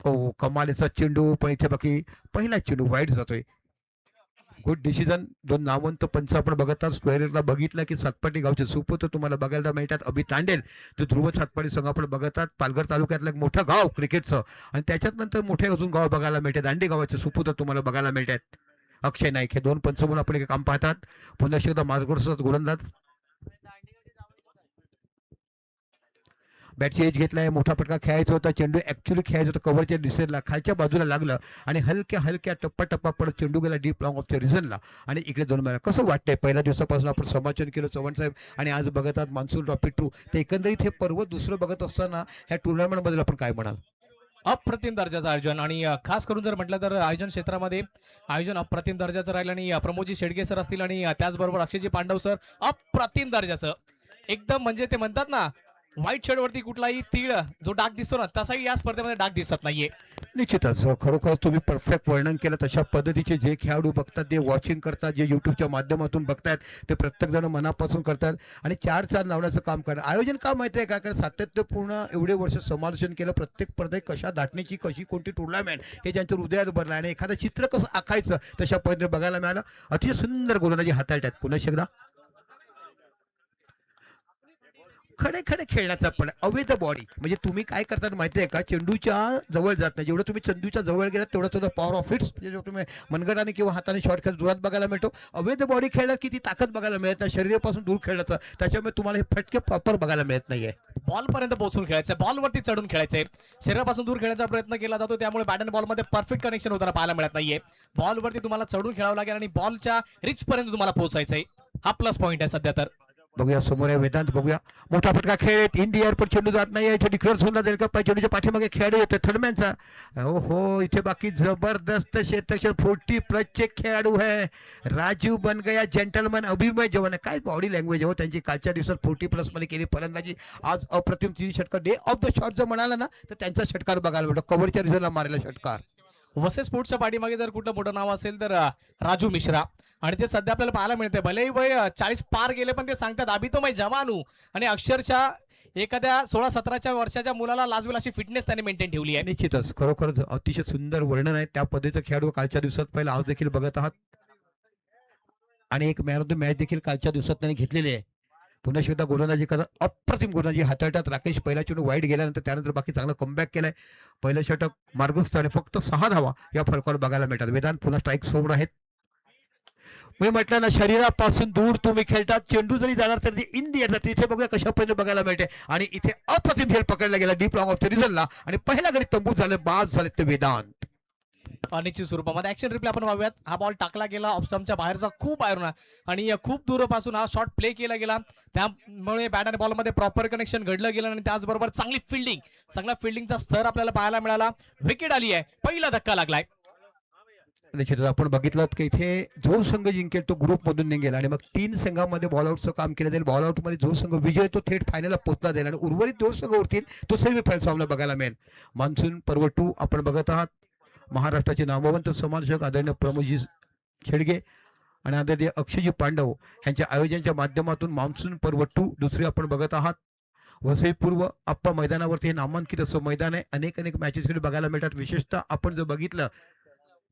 हो, कमालीचा चेंडू, पण इथे बाकी पहिला चेंडू वाईट जातोय. Good decision. दोन नामवंत पंच आपण बघत आहात. स्क्वेअरला बघितलं की सातपाटी गावचे सुपुत्र तुम्हाला बघायला मिळतात. अभि तांडेल जो ध्रुव सातपाटी संघ आपण बघत आहात. पालघर तालुक्यातलं एक मोठं गाव क्रिकेटचं, आणि त्याच्यात नंतर मोठे अजून गाव बघायला मिळतात. दांडी गावाचे सुपुत्र तुम्हाला बघायला मिळतात. अक्षय नाईक हे दोन पंच म्हणून आपण एक काम पाहतात. पुन्हा एकदा मार्गदर्शक गोलंदाज बॅटची एज घेतलाय. मोठा फटका खेळायचा होता. चेंडू ऍक्च्युली खेळायचा होता कव्हरच्या दिशेला, खालच्या बाजूला लागलं आणि हलक्या हलक्या टप्पा टप्पा पडत चेंडू गेला डीप लॉंग ऑफच्या रिझनला. आणि इकडे दोन वेळा कसं वाटतंय, पहिल्या दिवसापासून आपण समाचन केलं चव्हाण साहेब, आणि आज बघत आहात मान्सून ट्रॉफी 2. ते एकंदरीत हे पर्व दुसरं बघत असताना ह्या टुर्नामेंटबद्दल आपण काय म्हणाल? अप्रतिम दर्जाचं आयोजन, आणि खास करून जर म्हटलं तर आयोजन क्षेत्रामध्ये आयोजन अप्रतिम दर्जाचं राहिलं. आणि प्रमोदजी शेडगे सर असतील आणि त्याचबरोबर अक्षयजी पांडव सर अप्रतिम दर्जाचं. एकदम म्हणजे ते म्हणतात ना, व्हाईट शर्ट वरती कुठलाही तीळ जो डाग दिसतो ना, तसाही या स्पर्धेमध्ये डाग दिसत नाहीये. निश्चितच खरोखर तुम्ही परफेक्ट वर्णन केलं. तशा पद्धतीचे जे खेळाडू बघतात, जे वॉचिंग करतात, जे युट्यूबच्या माध्यमातून बघतायत, ते प्रत्येक जण मनापासून करतात आणि चार चार लावण्याचं काम करतात. आयोजन का माहिती आहे का? कारण सातत्यपूर्ण एवढे वर्ष समालोचन केलं. प्रत्येक स्पर्धेत कशा दाटण्याची, कशी कोणती टुर्नामेंट हे ज्यांच्या हृदयात भरलं, आणि एखादं चित्र कसं आखायचं तशा पद्धतीने बघायला मिळालं. अतिशय सुंदर गोलंदाजी हाताळतात. पुन्हा एकदा खडे खडे खेळण्याचा पण अवैध बॉडी, म्हणजे तुम्ही काय करतात माहिती आहे का? चेंडूच्या जवळ जात नाही. जेवढं तुम्ही चेंडूच्या जवळ गेलात तेवढं तुझं पॉवर ऑफ हिट्स, म्हणजे जो तुम्ही मनगटाने किंवा हाताने शॉर्ट खेळ जोरात बघायला मिळतो. अवैध बॉडी खेळण्यात किती ताकद बघायला मिळत नाही, शरीरापासून दूर खेळण्याचं. त्याच्यामुळे तुम्हाला हे फटके प्रॉपर बघायला मिळत नाहीये. बॉल पर्यंत पोहोचून खेळायचंय, बॉलवरती चढून खेळायचंय, शरीरापासून दूर खेळण्याचा प्रयत्न केला जातो. त्यामुळे बॅट अँड बॉलमध्ये परफेक्ट कनेक्शन होताना पाहायला मिळत नाहीये. बॉलवरती तुम्हाला चढून खेळावं लागेल आणि बॉलच्या रिच पर्यंत तुम्हाला पोहोचायचंय. हा प्लस पॉईंट आहे सध्या. तर बघूया समोर आहे वेदांत. बघूया मोठा फटका खेळ इन दी एअर, पण चेंडू जात नाही आहे. चेंडू क्लिअर होऊन जाईल का? चेंडूच्या पाठीमागे खेळाडू येतो थर्डमॅनचा. हो हो, इथे बाकी जबरदस्त क्षेत्रक्षण 40+ चे खेळाडू आहे. राजीव बन गया जेंटलमॅन, अभिमय जवान. काय बॉडी लँग्वेज हो त्यांची. कालच्या दिवसात 40+ मध्ये केली फलंदाजी. आज अप्रतिम 3 षटकार. डे ऑफ द शॉट जर म्हणाला ना, तर त्यांचा षटकार बघायला मिळतो. कव्हरच्या रिझल्टला मारलेला षटकार. वसे स्पोर्ट्सच्या पाठीमागे जर कुठलं मोठं नाव असेल तर राजू मिश्रा, आणि ते सध्या आपल्याला पाहायला मिळते. भलेही वय 40 पार गेले, पण ते सांगतात अभि तो मैं जवानू, आणि अक्षरशः एखाद्या 16-17 वर्षाच्या मुलाला लाजवेल अशी फिटनेस त्याने मेंटेन ठेवली आहे. निश्चितच खरोखर अतिशय सुंदर वर्णन आहे. त्या पद्धतीचा खेळाडू कालच्या दिवसात पहिला, आज देखील बघत आहात. आणि एक मॅन ऑफ द मॅच देखील कालच्या दिवसात त्यांनी घेतलेली आहे. पुन्हा एकदा गोलंदाजी करत अप्रतिम गोलंदाजी हाताळतात. राकेश पहिला चेंडू वाईट गेल्यानंतर त्यानंतर बाकी चांगला कमबॅक केलाय. पहिलं षटक मार्गस्थ आणि फक्त 6 धावा या फरकावर बघायला मिळतात. वेदांत पुन्हा स्ट्राईक सोड आहेत. मी म्हटलं ना, शरीरापासून दूर तुम्ही खेळतात. चेंडू जरी जाणार तर इन दी एअर जाते. इथे बघूया कशा पद्धतीने बघायला मिळते. आणि इथे अप्रतिम खेळ पकडला गेला डीप लॉंग ऑफ द रिझनला, आणि पहिल्या गडी तंबू झाले, बाद झाले ते वेदांत. अनिश्चित स्वरूपामध्ये ऍक्शन रिप्ले आपण पाहूयात. हा बॉल टाकला गेला ऑफस्टम्पच्या बाहेरचा, खूप बाहेरून, आणि खूप दूरपासून हा शॉट प्ले केला गेला. त्यामुळे बॅट आणि बॉलमध्ये प्रॉपर कनेक्शन घडलं गेलं, आणि त्याचबरोबर चांगली फिल्डिंग, चांगला फिल्डिंगचा स्तर आपल्याला पाहायला मिळाला. विकेट आली आहे, पहिला धक्का लागलाय. निश्चितच आपण बघितलं की इथे जो संघ जिंकेल तो ग्रुप मधून निघेल, आणि मग 3 संघामध्ये बॉलआउटचं काम केलं जाईल. बॉलआउट मध्ये जो संघ विजय तो थेट फायनलला पोहोचला जाईल, आणि उर्वरित 2 संघ उरतील तो सेमीफायनल सामना बघायला मिळेल. मान्सून पर्व 2 आपण बघत आहात. महाराष्ट्राचे नामवंत समालोचक आदरणीय प्रमोदजी शेडगे आणि आदरणीय अक्षयजी पांडव यांच्या आयोजनाच्या माध्यमातून मान्सून पर्व 2 दुसरी आपण बघत आहात. वसई पूर्व आप्पा मैदानावरती हे नामांकित असं मैदान आहे. अनेक मॅचेस बघायला मिळतात. विशेषतः आपण जर बघितलं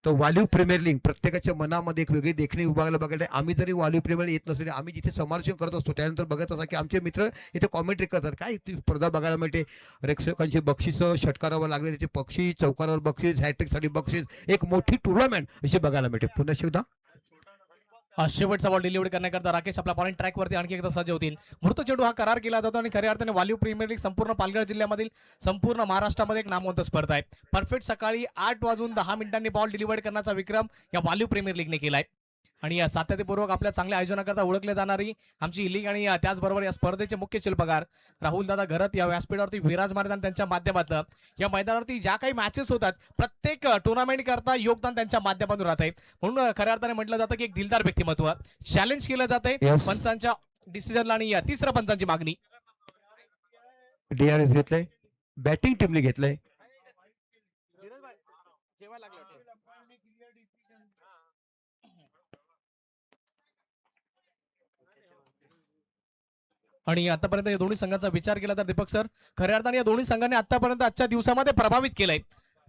तर वालीव प्रीमियर लीग प्रत्येकाच्या मनामध्ये एक वेगळी देखणी विभागाला बघायला. आम्ही जरी वालीव प्रीमियर येत नसले, आम्ही जिथे समालोचन करत असतो त्यानंतर बघत असा की आमचे मित्र इथे कॉमेंट्री करतात. काय ती स्पर्धा बघायला मिळते. प्रेक्षकांची बक्षिसं, षटकारावर लागले त्याचे बक्षीस, चौकारावर बक्षीस, हॅट्रिकसाठी बक्षीस, एक मोठी टुर्नामेंट अशी बघायला मिळते. पुन्हा एकदा शेवटचा बॉल डिलिव्हरी करण्याकरता राकेश आपल्या पॉइंट ट्रॅकवरती आणखी एकदा सज्ज होतील. मृत चेंडू हा करार केला जातो, आणि खऱ्या अर्थाने वालीव प्रीमियर लीग संपूर्ण पालघर जिल्ह्यामधील, संपूर्ण महाराष्ट्रामध्ये एक नामवंत स्पर्धा आहे. परफेक्ट सकाळी 8:10 बॉल डिलिव्हर्ड करण्याचा विक्रम या वालीव प्रीमियर लीगने केलाय. आणि या सातत्यपूर्वक आपल्या चांगल्या आयोजनाकरता ओळखले जाणारी आमची ही लीग, आणि त्याचबरोबर या स्पर्धेचे मुख्य शिल्पकार राहुल दादा घरत या व्यासपीठावरती विराजमान त्यांच्या माध्यमातून या मैदानावरती ज्या काही मॅचेस होतात प्रत्येक टुर्नामेंट करता योगदान त्यांच्या माध्यमातून राहत आहे. म्हणून खऱ्या अर्थाने म्हटलं जातं की एक दिलदार व्यक्तिमत्व चॅलेंज केलं जाते पंचांच्या डिसिजनला, आणि या तिसऱ्या पंचांची मागणी. DRS घेतलंय, बॅटिंग टीमने घेतलंय. आणि आतापर्यंत या दोन्ही संघांचा विचार केला तर दीपक सर, खऱ्या अर्थाने या दोन्ही संघांनी आतापर्यंत आजच्या दिवसामध्ये प्रभावित केलंय.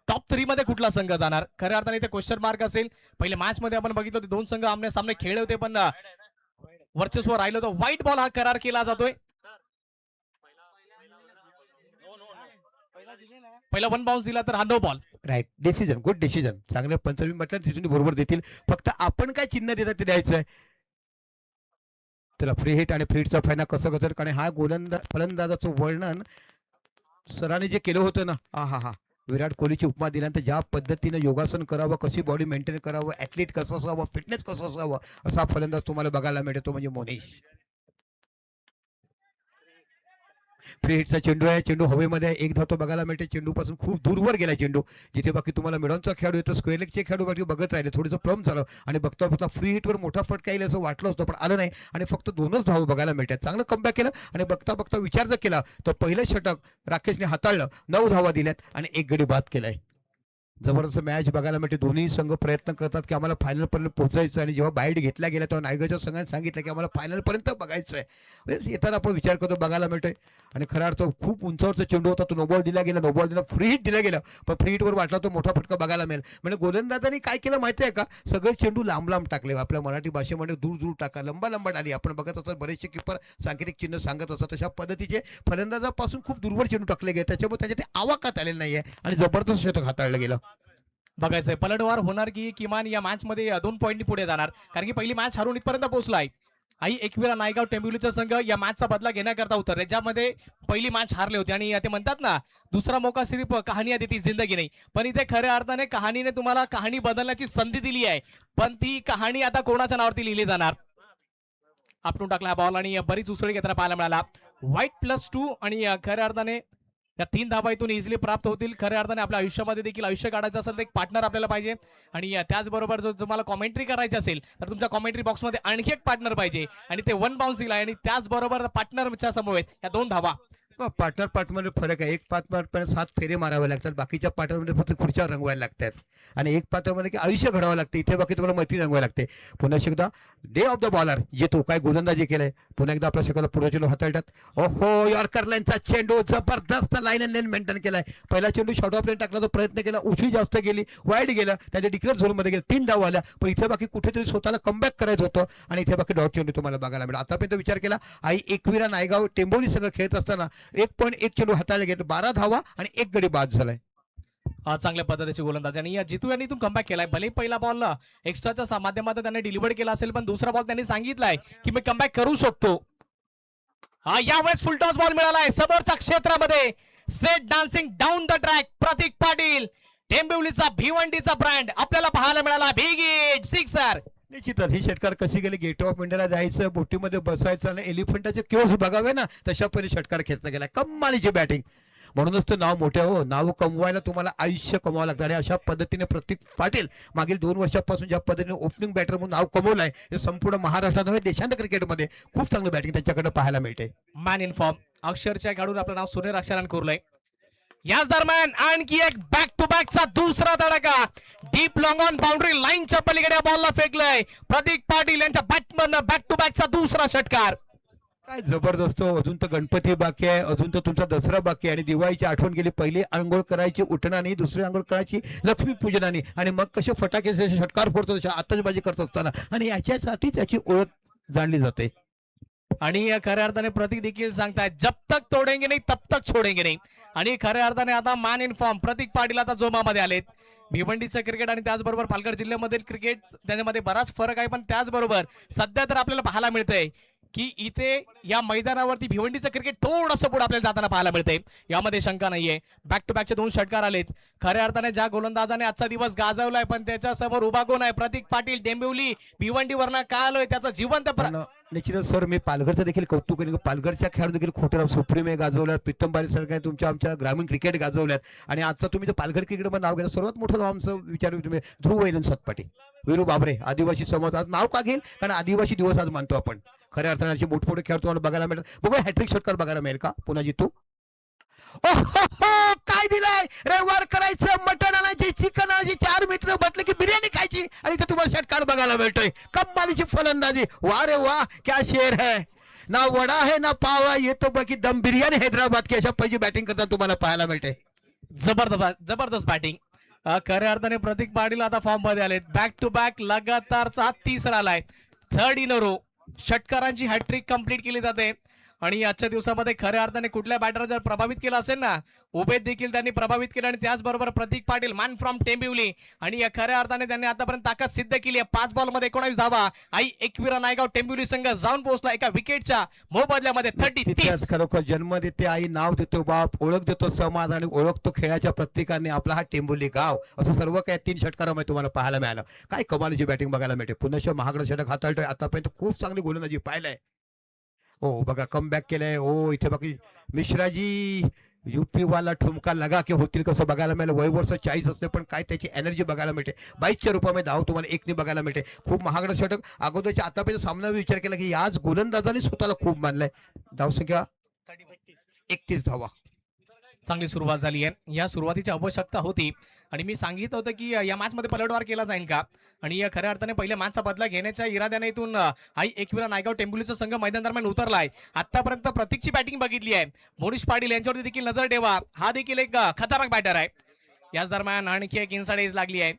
टॉप 3 मध्ये कुठला संघ जाणार? खऱ्या अर्थाने इथे क्वेश्चन मार्क असेल. पहिल्या मॅच मध्ये आपण बघितलं होते दोन संघ आमने सामने खेळले होते, पण वर्चस्व राहिलं होतं. व्हाईट बॉल हा करार केला जातोय. पहिला 1 बाउन्स दिला तर हा no ball. Right decision, good decision. चांगलं पंचमी म्हटलं तिथून बरोबर देतील. फक्त आपण काय चिन्ह देतात ते द्यायचं आहे. चला फ्री हिट आणि फ्री हिटचा फायदा कसं कसं, कारण हा फलंदाजाचं वर्णन सरांनी जे केलं होतं ना, हा विराट कोहलीची उपमा दिल्यानंतर ज्या पद्धतीनं योगासन करावं, कशी बॉडी मेंटेन करावं, ॲथलीट कसं असावं, फिटनेस कसं असावं, असा फलंदाज तुम्हाला बघायला मिळतो म्हणजे मोनीश. फ्री हिटचा चेंडू आहे, चेंडू हवेमध्ये एक धावतो बघायला मिळते. चेंडूपासून खूप दूरवर गेला चेंडू, जिथे बाकी तुम्हाला मिडॉनचा खेळाडू येतो, स्क्वेअर लेगचे खेळाडू बाकी बघत राहिले, थोडंसं प्रॉब्लेम झालं आणि बघता बघता फ्री हिटवर मोठा फटका येईल असं वाटलं होतं, पण आलं नाही आणि फक्त 2च धावा बघायला मिळतात. चांगलं कमबॅक केलं आणि बघता बघता विचार जर केला तर पहिलं षटक राकेशने हाताळलं, 9 धावा दिल्यात आणि 1 गडी बाद केलाय. जबरदस्त मॅच बघायला मिळते. दोन्ही संघ प्रयत्न करतात की आम्हाला फायनलपर्यंत पोहोचायचं, आणि जेव्हा बाईट घेतला गेला तेव्हा नायगाच्या संघाने सांगितलं की आम्हाला फायनलपर्यंत बघायचं आहे. म्हणजे येताना आपण विचार करतो बघायला मिळतोय. आणि खरा अर्थ खूप उंचावरचा चेंडू होता, तो नोबॉल दिला गेला, नोबॉल दिला, फ्री हिट दिला गेला, पण फ्री हिटवर वाटला तो मोठा फटका बघायला मिळेल. म्हणजे गोलंदाजांनी काय केलं माहिती आहे का, सगळे चेंडू लांब लांब टाकले. आपल्या मराठी भाषेमध्ये दूर दूर टाका, लंबा लंबा आली. आपण बघत असतात बरेचसे किपर सांकेतिक चिन्ह सांगत असतात, तशा पद्धतीचे फलंदाजापासून खूप दूरवर चेंडू टाकले गेले, त्याच्यामुळे त्याच्या ते आवाकात आलेलं नाहीये आणि जबरदस्त षटक हाताळलं गेलं. बघायचंय पलटवार होणार की किमान या मॅच मध्ये 2 पॉईंटनी पुढे जाणार, कारण की पहिली मॅच हरून इथपर्यंत पोहोचलाय. आई एकविरा नायगाव टेंबिवलीचा संघ या मॅचचा बदला घेण्याकरता उतरले, ज्यामध्ये पहिली मॅच हारले होते. आणि ते म्हणतात ना, दुसरा मौका सिर्फ कहानियां देती जिंदगी नाही. पण इथे खऱ्या अर्थाने कहाणीने तुम्हाला कहाणी बदलण्याची संधी दिली आहे, पण ती कहाणी आता कोणाच्या नावावरती लिहिली जाणार? आपटून टाकला बॉल आणि बरीच उसळी घेताना पाहायला मिळाला. व्हाईट +2 आणि खऱ्या अर्थाने या 3 धावा इथून इझिली प्राप्त होतील. खऱ्या अर्थाने आपल्या आयुष्यामध्ये देखील आयुष्य काढायचं असेल तर एक पार्टनर आपल्याला पाहिजे, आणि त्याचबरोबर जर तुम्हाला कॉमेंट्री करायची असेल तर तुमच्या कॉमेंट्री बॉक्समध्ये आणखी एक पार्टनर पाहिजे, आणि ते 1 बाउन्स दिला आणि त्याचबरोबर पार्टनरच्या समोर या 2 धावा. पार्टनर फरक आहे. एक पार्टनर 7 फेरे मारावे लागतात, बाकीच्या पार्टनरमध्ये फक्त खुर्च्या रंगवायला लागतात, आणि एक पार्टनरमध्ये की आयुष्य घडवावं लागते. इथे बाकी तुम्हाला मैत्री रंगवायला लागते. पुन्हा एकदा डे ऑफ द बॉलर जे तो काय गोलंदाजी केलंय, पुन्हा एकदा आपल्या शकाला पुढे चेंडू हाताळतात. ओहो, यॉर्कर लाईनचा चेंडू जबरदस्त लाईन अँड लेन मेंटेन केलाय. पहिला चेंडू शॉर्ट ऑफ लेन टाकला, तो प्रयत्न केला, उशी जास्त गेली, वाईड गेला, त्याच्या डिक्लेअर झोनमध्ये गेला, 3 धावा आल्या, पण इथे बाकी कुठेतरी स्वतःला कमबॅक करायचं होतं आणि इथे बाकी डॉट चेंडू तुम्हाला बघायला मिळाला. आतापर्यंत विचार केला, आई एकविरा नायगाव टेंबोली संघ खेळत असताना 1.1 चेंडू हाताळले गेले, 12 धावा आणि 1 गडी बाद झालाय. चांगल्या पद्धतीची गोलंदाजी, आणि या जितू यांनी इथून कमबॅक केलाय. भले पहिला बॉल एक्स्ट्राच्या माध्यमातून त्यांनी डिलिव्हर केला असेल, पण दुसरा बॉल त्यांनी सांगितलाय की मी कमबॅक करू शकतो. यावेळेस फुलटॉस बॉल मिळालाय समोरच्या क्षेत्रामध्ये. Straight dancing down the track Pratik Patil, टेंबिवलीचा भिवंडीचा ब्रँड आपल्याला पाहायला मिळाला. Big hit, sixer. निश्चितच ही षटकार कशी गेली, गेट ऑफ इंडियाला जायचं, बोटीमध्ये बसायचं आणि एलिफंटाचे केव्स बघावे ना, तशा पहिले षटकार खेचला गेला. कमालीची बॅटिंग. म्हणूनच तर नाव मोठे हो, नाव कमवायला तुम्हाला आयुष्य कमवावं लागतं, आणि अशा पद्धतीने प्रतीक पाटील मागील 2 वर्षापासून ज्या पद्धतीने ओपनिंग बॅटर म्हणून नाव कमवलंय, हे संपूर्ण महाराष्ट्रात नव्हे देशांत क्रिकेटमध्ये खूप चांगलं बॅटिंग त्यांच्याकडे पाहायला मिळते. मॅन इन फॉर्म अक्षरच्या काढून आपलं नाव सुरेश अक्षरान कोरलंय. याच दरम्यान आणखी एक बॅक टू बॅकचा दुसरा धडका डीप लॉंग ऑन बाउंड्री लाईनच्या पलीकडे बॉलला फेकलंय प्रतीक पाटील यांच्या बॅटमधनं. बॅक टू बॅकचा दुसरा षटकार. काय जबरदस्त. अजून तर गणपती बाकी आहे, अजून तर तुमचा दसरा बाकी आहे, आणि दिवाळीची आठवण गेली. पहिली आंघोळ करायची उठणाने, दुसरी आंघोळ करायची लक्ष्मीपूजनाने, आणि मग कसे फटाके षटकार फोडतो तशा आतषबाजी करत असताना, आणि याच्यासाठीच याची ओळख जाणली जाते. आणि खऱ्या अर्थाने प्रतीक देखील सांगतायत जब तक तोडेंगे नाही तब तक छोडेंगे नाही. आणि खऱ्या अर्थाने आता मॅन इन फॉर्म प्रतीक पाटील आता जोमामध्ये आलेत. भिवंडीचं क्रिकेट आणि त्याचबरोबर पालघर जिल्ह्यामधील क्रिकेट त्याच्यामध्ये बराच फरक आहे, पण त्याचबरोबर सध्या तर आपल्याला पाहायला मिळतंय की इथे या मैदानावरती भिवंडीचं क्रिकेट थोडंसं पुढे आपल्याला जाताना पाहायला मिळते, यामध्ये शंका नाहीये. बॅक टू बॅकचे 2 षटकार आलेत. खऱ्या अर्थाने ज्या गोलंदाजाने आजचा दिवस गाजवलाय, पण त्याच्या समोर उभा कोण आहे? प्रतीक पाटील. टेंबिवली भिवंडीवरनं काय आलोय त्याचा जिवंत निश्चितच सर, मी पालघरचं देखील कौतुक करेन. पालघरच्या खेळाडू देखील खोटराम सुप्रीमे गाजवल्यात, प्रीतमबारी सारख्या तुमच्या आमच्या ग्रामीण क्रिकेट गाजवल्यात, आणि आजचं तुम्ही जर पालघर क्रिकेटमध्ये नाव घेतलं, सर्वात मोठं नाव आमचं विचारू तुम्ही ध्रुव वैलन सतपाटी, वीरू बाबरे, आदिवासी समाज. आज नाव का घेईल? कारण आदिवासी दिवस आज मानतो आपण. खऱ्या अर्थाने मोठमोठे खेळ तुम्हाला बघायला मिळतात. बघूया हॅट्रिक षटकार बघायला मिळेल का पुन्हा जितू? काय दिलंय रे? वर करायचं, मटण आणायची, चिकन आणायची, 4 मीटर म्हटलं की बिर्याणी खायची, आणि इथे तुम्हाला षटकार बघायला मिळतोय. कमालीची फलंदाजी. वा रे वा, क्या शेर है. ना वडा है ना पाव है, ये तो बाकी दम बिर्याणी हैदराबाद की. अशा पहिली बॅटिंग करताना तुम्हाला पाहायला मिळते. जबरदस्त बॅटिंग. खऱ्या अर्थाने प्रतीक पाटील आता फॉर्म मध्ये आले. बॅक टू बॅक लगातारचा तिसरा आलाय. Third in a row. षटकारांची हॅट्रिक कंप्लीट केली जाते आणि आजच्या दिवसामध्ये खऱ्या अर्थाने कुठल्या बॅटरला जर प्रभावित केलं असेल ना, उभेत देखील त्यांनी प्रभावित केलं आणि त्याचबरोबर प्रतीक पाटील मॅन फ्रॉम टेंबिवली आणि या खऱ्या अर्थाने त्यांनी आतापर्यंत ताकद सिद्ध केली आहे. 5 बॉलमध्ये 19 धावा. आई एकविरा नायगाव टेंबिवली संघ जाऊन पोहोचला एका विकेटच्या मोबदल्यामध्ये. 30 खरोखर जन्म देते आई, नाव देतो बाप, ओळख देतो समाज आणि ओळखतो खेळाच्या प्रत्येकाने आपला हा टेंबुली गाव. असं सर्व काही 3 षटकारामध्ये तुम्हाला पाहायला मिळालं. काय कमालीची बॅटिंग बघायला मिळते. पुन्हा महागडं षटक हाताळतोय. आतापर्यंत खूप चांगली गोलंदाजी पाहिलंय. ओ बघा कम बॅक केलंय. ओ इथे बाकी मिश्राजी यूपी वाला ठुमका लगा के होतील कसं बघायला मिळेल. वय वर्ष 40 असले पण काय त्याची एनर्जी बघायला मिळते. 22च्या रूपामध्ये धाव तुम्हाला 1 बघायला मिळते. खूप महागडं षटक. अगोदरच्या आतापर्यंत सामना विचार केला की याच गोलंदाजाने स्वतःला खूप मानलंय. धावसंख्या 31 धावा. चांगली सुरुवात झाली आहे. या सुरुवातीची आवश्यकता होती आणि मी सांगितलं होतं की या मॅच मध्ये पलटवार केला जाईल का, आणि या खऱ्या अर्थाने पहिल्या मॅचचा बदला घेण्याच्या इराद्याने इथून आई एकविरा नायगाव टेंबिवलीचा संघ मैदान दरम्यान उतरलाय. आतापर्यंत प्रतीकची बॅटिंग बघितली आहे. मोनिश पाटील यांच्यावरती देखील नजर ठेवा. हा देखील एक खतरनाक बॅटर आहे. याच दरम्यान आणखी एक इन्साइड एज लागली आहे.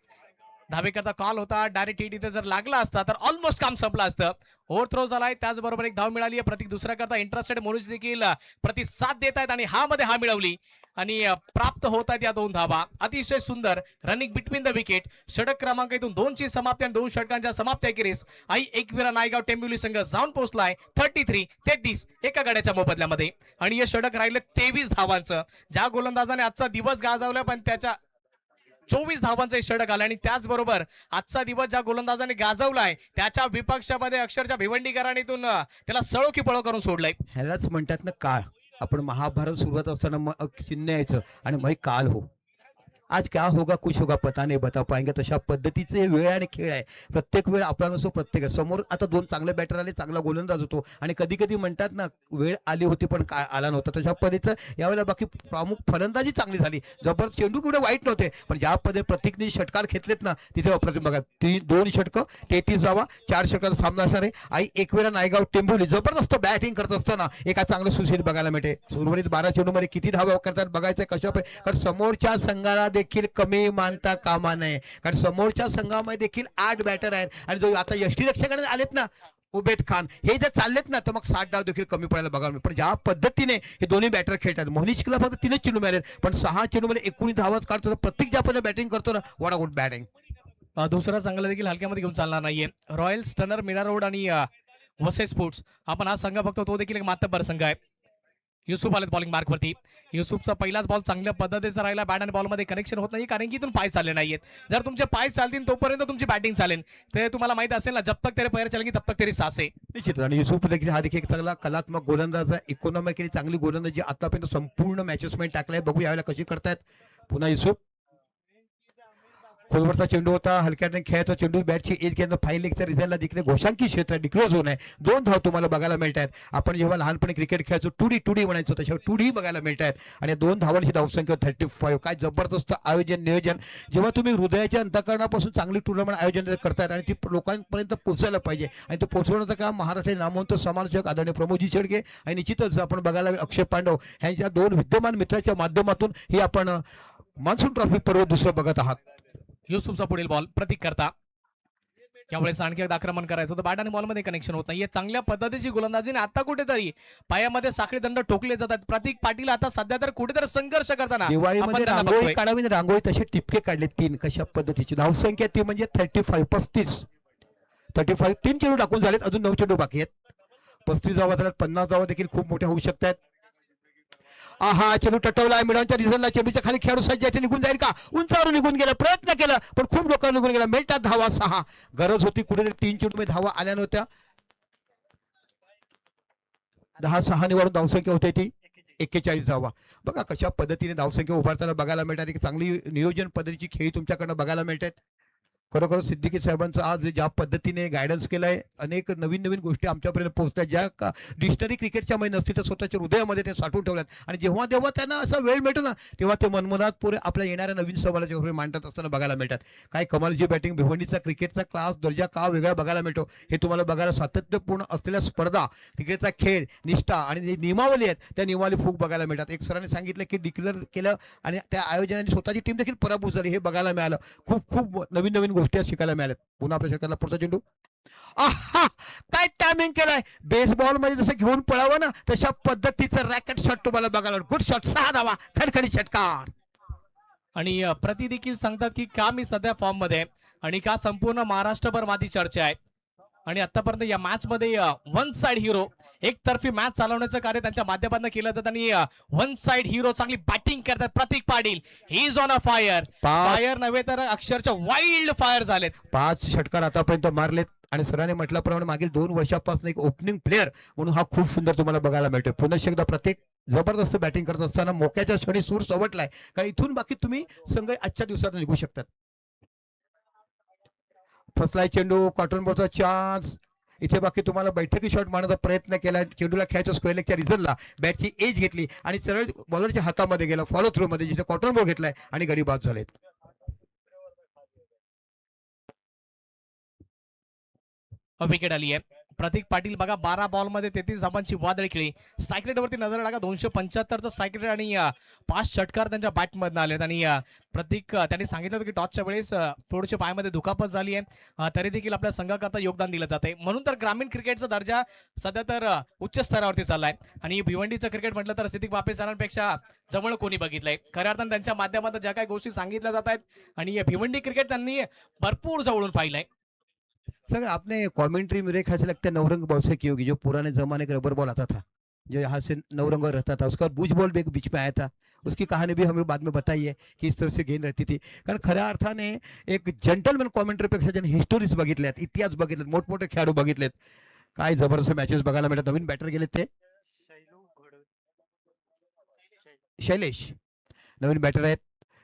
धावेकरता कॉल होता. डायरेक्ट हिट इथे जर लागला असता तर ऑलमोस्ट काम संपलं असतं. ओव्हर थ्रो झालाय. त्याचबरोबर एक धाव मिळाली आहे. प्रतीक दुसऱ्या करता इंटरेस्टेड. मोनिश देखील प्रतिसाद देत आहेत आणि हा मध्ये हा मिळवली आणि प्राप्त होत आहेत या 2 धावा. अतिशय सुंदर रनिंग बिटवीन द विकेट. षटक क्रमांक इथून 2ची समाप्ती आणि 2 षटकांच्या समाप्ती अखेरीस आई एकविरा नायगाव टेंबिवली संघ जाऊन पोहोचलाय 33 एका गड्याच्या मोबदल्यामध्ये. आणि हे षटक राहिले 23 धावांचं. ज्या गोलंदाजाने आजचा दिवस गाजवला पण त्याच्या 24 धावांचं षटक आलं आणि त्याचबरोबर आजचा दिवस ज्या गोलंदाजाने गाजवलाय त्याच्या विपक्षामध्ये अक्षरशः भिवंडीकरांनी इथून त्याला सळो की पळो करून सोडलंय. ह्यालाच म्हणतात ना काळ. आपण महाभारत सुरुवात असताना चिन्ह यायचं आणि मग काल हो. आज क्या होगा कुछ होगा पता नहीं बता पाएंगे. तशा पद्धतीचे वेळ आणि खेळ आहे. प्रत्येक वेळ आपला नसतो. प्रत्येक समोर आता 2 चांगले बॅटर आले, चांगला गोलंदाज होतो आणि कधी कधी म्हणतात ना वेळ आली होती पण काय आला नव्हता. तशा पद्धतीचं यावेळेला बाकी प्रमुख फलंदाजी चांगली झाली. जबरदस्त चेंडू कुठे वाईट नव्हते पण ज्या पद्धतीने प्रत्येकने षटकार घेतलेत ना तिथे अप्रतिम. बघा 2 षटकं 33 धावा. 4 षटकाचा सामना असणार आहे. आई एकविरा नायगाव टेंबिवली जबरदस्त बॅटिंग करत असताना एका चांगलं सुशील बघायला मिळते. उर्वरित 12 चेंडूमध्ये किती धावा करतात बघायचं कशा. कारण समोरच्या संघाला देखील कमी मानता कामा नये. कारण समोरच्या संघामध्ये देखील 8 बॅटर आहेत आणि जो आता यष्टीरक्षकाने आलेत ना उबेद खान हे जर चाललेत ना तर मग 60 धाव देखील कमी पडायला बघायला मिळेल. पण ज्या पद्धतीने हे दोन्ही बॅटर खेळतात. मोनिशला फक्त 3च चेंडू मिळाले पण 6 चेंडूमध्ये 19 धावाच काढतो. प्रत्येक ज्या पद्धतीने बॅटिंग करतो ना वॉट अ गुड बॅटिंग. दुसरा संघाला देखील हलक्यामध्ये घेऊन चालणार नाहीये. रॉयल स्टनर मीरा रोड आणि वसे स्पोर्ट्स आपण हा संघ बघतो तो देखील एक मातब्बर संघ आहे. युसुफ आलेत बॉलिंग मार्कवरती. युसुफचा पहिलाच बॉल चांगल्या पद्धतीचा राहिला. बॅट आणि बॉलमध्ये कनेक्शन होत नाही कारण की इथून पाय चालले नाहीयेत. जर तुमचे पाय चालतील तोपर्यंत तुमची बॅटिंग चालेल. ते तुम्हाला माहिती असेल ना, जब तक तेरे पैर चलेंगे तब तक तेरी सांसें. निश्चित. आणि युसुफ देखील हा देखील एक चांगला कलात्मक गोलंदाज आहे. इकॉनॉमिकली चांगली गोलंदाजी आतापर्यंत संपूर्ण मॅचेसमध्ये टाकलाय. बघू यावेळेला कशी करतायत. पुन्हा युसुफ खोलवरचा चेंडू होता. हलक्याने खेळायचा चेंडू. बॅटची एज घेणं फाईन लेगच्या रिझल्टला देखील घोषांकी क्षेत्र डिक्लोज होऊन आहे. 2 धाव तुम्हाला बघायला मिळत आहेत. आपण जेव्हा लहानपणी क्रिकेट खेळायचो 2D म्हणायचो तशावर 2D बघायला मिळत आहेत. आणि 2 धावांची धावसंख्या 35. काय जबरदस्त आयोजन नियोजन. जेव्हा तुम्ही हृदयाच्या अंतःकरणापासून चांगली टुर्नामेंट आयोजन करतायत आणि ती लोकांपर्यंत पोहोचायला पाहिजे आणि ते पोहोचवण्याचं काम महाराष्ट्राचे नामवंत समालोचक आदरणीय प्रमोदजी शेडगे आणि निश्चितच आपण बघायला अक्षय पांडव ह्यांच्या 2 विद्यमान मित्राच्या माध्यमातून ही आपण मान्सून ट्रॉफी पर्व दुसरं बघत आहात. युसुफचा पुढील बॉल प्रतीक करता. यावेळेस आणखी एकदा आक्रमण करायचं होतं. बॅट आणि बॉलमध्ये कनेक्शन होत नाही. चांगल्या पद्धतीची गोलंदाजीने आता कुठेतरी पायामध्ये साखळी दंड ठोकले जातात. प्रतीक पाटील आता सध्या तर कुठेतरी संघर्ष करताना दिवाळीमध्ये रांगोळी काढावी. रांगोळी तसे टिपके काढले 3. कशा पद्धतीची धावसंख्या ती म्हणजे 35 3 चेंडू टाकून झालेत. अजून 9 चेंडू बाकी आहेत. 35 धावा झाल्यात. 50 धावा देखील खूप मोठ्या होऊ शकतात. आहा चेंडू टटवला. मिडॉनच्या रिझल्टला चेंडूच्या खाली खेळाडू सज्ज आहे. निघून जाईल का. उंचावरून निघून गेला. प्रयत्न केला पण खूप लोकांना निघून गेला. मिळतात धावा 6. गरज होती कुठेतरी 3 चेंडूमध्ये धावा आल्या नव्हत्या. 10-6 निवडून धावसंख्या होते ती 41 धावा. बघा कशा पद्धतीने धावसंख्या उभारताना बघायला मिळतात. एक चांगली नियोजन पद्धतीची खेळी तुमच्याकडनं बघायला मिळतात. खरोखर सिद्दीकी साहेबांचं आज ज्या पद्धतीने गायडन्स केलंय, अनेक नवीन नवीन गोष्टी आमच्यापर्यंत पोहोचल्या, ज्या डिक्शनरी क्रिकेटच्या मध्ये नसतील तर स्वतःच्या हृदयामध्ये ते साठवून ठेवल्यात. आणि जेव्हा जेव्हा त्यांना असा वेळ मिळतो ना, तेव्हा ते मनमनात पुरे आपल्या येणाऱ्या नवीन सवालाच्या उपयोग मांडत असताना बघायला मिळतात. काय कमालची बॅटिंग, भिवंडीचा क्रिकेटचा क्लास दर्जा का वेगळा बघायला मिळतो हे तुम्हाला बघायला सातत्यपूर्ण असलेल्या स्पर्धा, क्रिकेटचा खेळ, निष्ठा आणि जी नियमावली आहेत त्या नियमावली फूक बघायला मिळतात. एक सरांनी सांगितलं की डिक्लेअर केलं आणि त्या आयोजनाने स्वतःची टीम देखील पराभूत झाली, हे बघायला मिळालं. खूप खूप नवीन नवीन गोष्टी शिकायला मिळाल्यात. पुन्हा आपल्या षटकाला पुढचा चेंडू, आहा काय टायमिंग केलाय, बेसबॉल मध्ये जसं घेऊन पळावं ना तशा पद्धतीचं रॅकेट शॉट तुम्हाला बघायला. गुड शॉट, 6 धावा, खणखणी षटकार. आणि प्रति देखील सांगतात की का मी सध्या फॉर्म मध्ये आहे आणि का संपूर्ण महाराष्ट्रभर माझी चर्चा आहे. आणि आतापर्यंत या मॅच मध्ये वन साइड हिरो, एकतर्फी मॅच चालवण्याचं कार्य त्यांच्या माध्यमातून केलं जातं आणि वन साइड हिरो चांगली बॅटिंग करतात. Pratik Patil he is on a fire, fire नव्हे तर अक्षरशः वाईल्ड फायर झालेत. 5 षटकार आतापर्यंत मारलेत आणि सरांनी म्हटल्याप्रमाणे मागील 2 वर्षापासून एक ओपनिंग प्लेअर म्हणून हा खूप सुंदर तुम्हाला बघायला मिळतोय. पुन्हा एकदा प्रत्येक जबरदस्त बॅटिंग करत असताना मोक्याच्या क्षणी सूर सवटलाय, कारण इथून बाकी तुम्ही संघ आजच्या दिवसात निघू शकतात. फसलाय चेंडू, कॉटन बॉलचा चान्स. इथे बाकी तुम्हाला बैठकी शॉट मारण्याचा प्रयत्न केला, चेंडूला खेळायचा स्क्वेअर लेगच्या रिझनला बॅटची एज घेतली आणि सरळ बॉलरच्या हातामध्ये गेला फॉलो थ्रू मध्ये, जिथे कॉटन बॉल घेतलाय आणि गडी बाद झालेत. विकेट आली आहे. प्रतीक पाटील बघा 12 बॉल मध्ये 33 धावांची वादळी खेळी. स्ट्राईक रेट वरती नजर टाका, 275चा स्ट्राईक रेट आणि 5 षटकार त्यांच्या बॅट मधून आलेत. आणि प्रतीक त्यांनी सांगितलं होतं की टॉसच्या वेळेस थोडीशी पायामध्ये दुखापत झाली आहे, तरी देखील आपल्या संघाकरता योगदान दिलं जाते. म्हणून तर ग्रामीण क्रिकेटचा दर्जा सध्या तर उच्च स्तरावरती चाललाय. आणि भिवंडीचं क्रिकेट म्हटलं तर सिद्दीक बापे सरांपेक्षा जवळ कोणी बघितलंय. खऱ्या अर्थानं त्यांच्या माध्यमातून ज्या काही गोष्टी सांगितल्या जात आहेत आणि भिवंडी क्रिकेट त्यांनी भरपूर जवळून पाहिलंय. सर आपने कमेंट्री में देखा ऐसा लगता है नवरंग बॉल से की होगी, जो पुराने जमाने का रबर बॉल आता था, जो यहाँ से नवरंग रहता था, उसका बुश बॉल भी एक बीच में आया था. उसकी कहानी भी हमें बाद में बताई है की इस तरह से गेंद रहती थी. कारण खऱ्या अर्थाने एक जेंटलमॅन कॉमेंट्रीपेक्षा ज्यांनी हिस्टोरीज बघितल्यात, इतिहास बघितलेत, मोठमोठे खेळाडू बघितलेत, काय जबरदस्त मॅचेस बघायला मिळतात. नवीन बॅटर गेलेत ते शैलेश, नवीन बॅटर आहेत.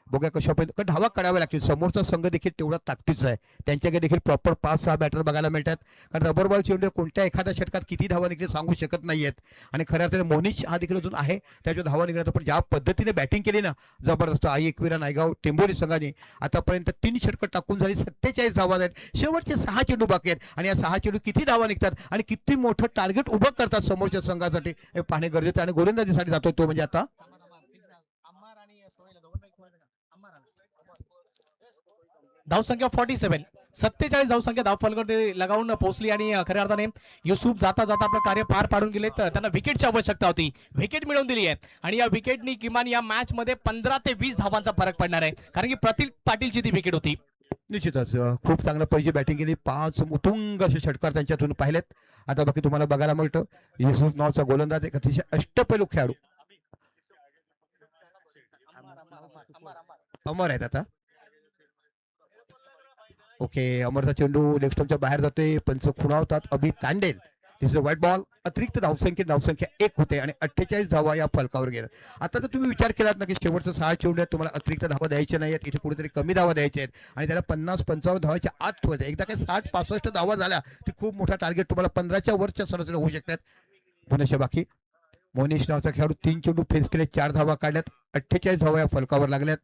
बघा कशा पण धावा काढाव्या लागतील. समोरचा संघ देखील तेवढा ताकदीचा आहे, त्यांच्याकडे देखील प्रॉपर 5-6 बॅटर बघायला मिळतात. कारण रबर बॉल चेंडू कोणत्या एखाद्या षटकात किती धावा निघतील सांगू शकत नाहीयेत. आणि खऱ्या अर्थाने मोनिश हा देखील अजून आहे, त्याच्या धावा निघण्याचा. पण ज्या पद्धतीने बॅटिंग केली ना जबरदस्त. आई एकविरा नायगाव टेंबोली संघाने आतापर्यंत 3 षटकं टाकून झाली, 47 धावा आहेत. शेवटचे 6 चेंडू बाकी आहेत आणि या 6 चेंडू किती धावा निघतात आणि किती मोठं टार्गेट उभं करतात समोरच्या संघासाठी हे पाहणे गरजेचं आहे. आणि गोलंदाजीसाठी जातोय तो म्हणजे आता धावसंख्या 47, 47 धावसंख्या धाव फलकावरती लगावून पोहोचली. आणि खऱ्या अर्थाने युसुफ जाता जाता आपलं कार्य पार पाडून गेले. तर त्यांना विकेटची आवश्यकता होती, विकेट मिळवून दिली आहे. आणि या विकेटनी किमान या मॅच मध्ये 15 ते 20 धावांचा फरक पडणार आहे, कारण की प्रतीक पाटीलची ती विकेट होती. निश्चितच खूप चांगलं पहिली बॅटिंग केली. 5 उतुंग असे षटकार त्यांच्यातून पाहिलेत. आता बाकी तुम्हाला बघायला मिळतं युसुफ नावाचा गोलंदाज एक अतिशय अष्टपैलू खेळाडू अमर आहेत आता. ओके, अमरचा चेंडू लेग स्टंपच्या बाहेर जातोय, पंच खुणावतात. अभि तांडेल, दिस व्हाईट बॉल. अतिरिक्त धावसंख्या 1 होते आणि 48 धावा या फलकावर गेल्या. आता तर तुम्ही विचार केलात ना की शेवटचं 6 चेंडू आहेत, तुम्हाला अतिरिक्त धावा द्यायच्या नाहीत, इथे कुठेतरी कमी धावा द्यायच्या आहेत आणि त्याला 50-55 धावाच्या आत ठेवायचं. एकदा काय 60-65 धावा झाल्या की खूप मोठा टार्गेट तुम्हाला 15च्या वरच्या सरासरी होऊ शकतात. पुन्हा बाकी मोनिश नावाचा खेळाडू 3 चेंडू फेस केले, 4 धावा काढल्यात, 48 धावा या फलकावर लागल्यात.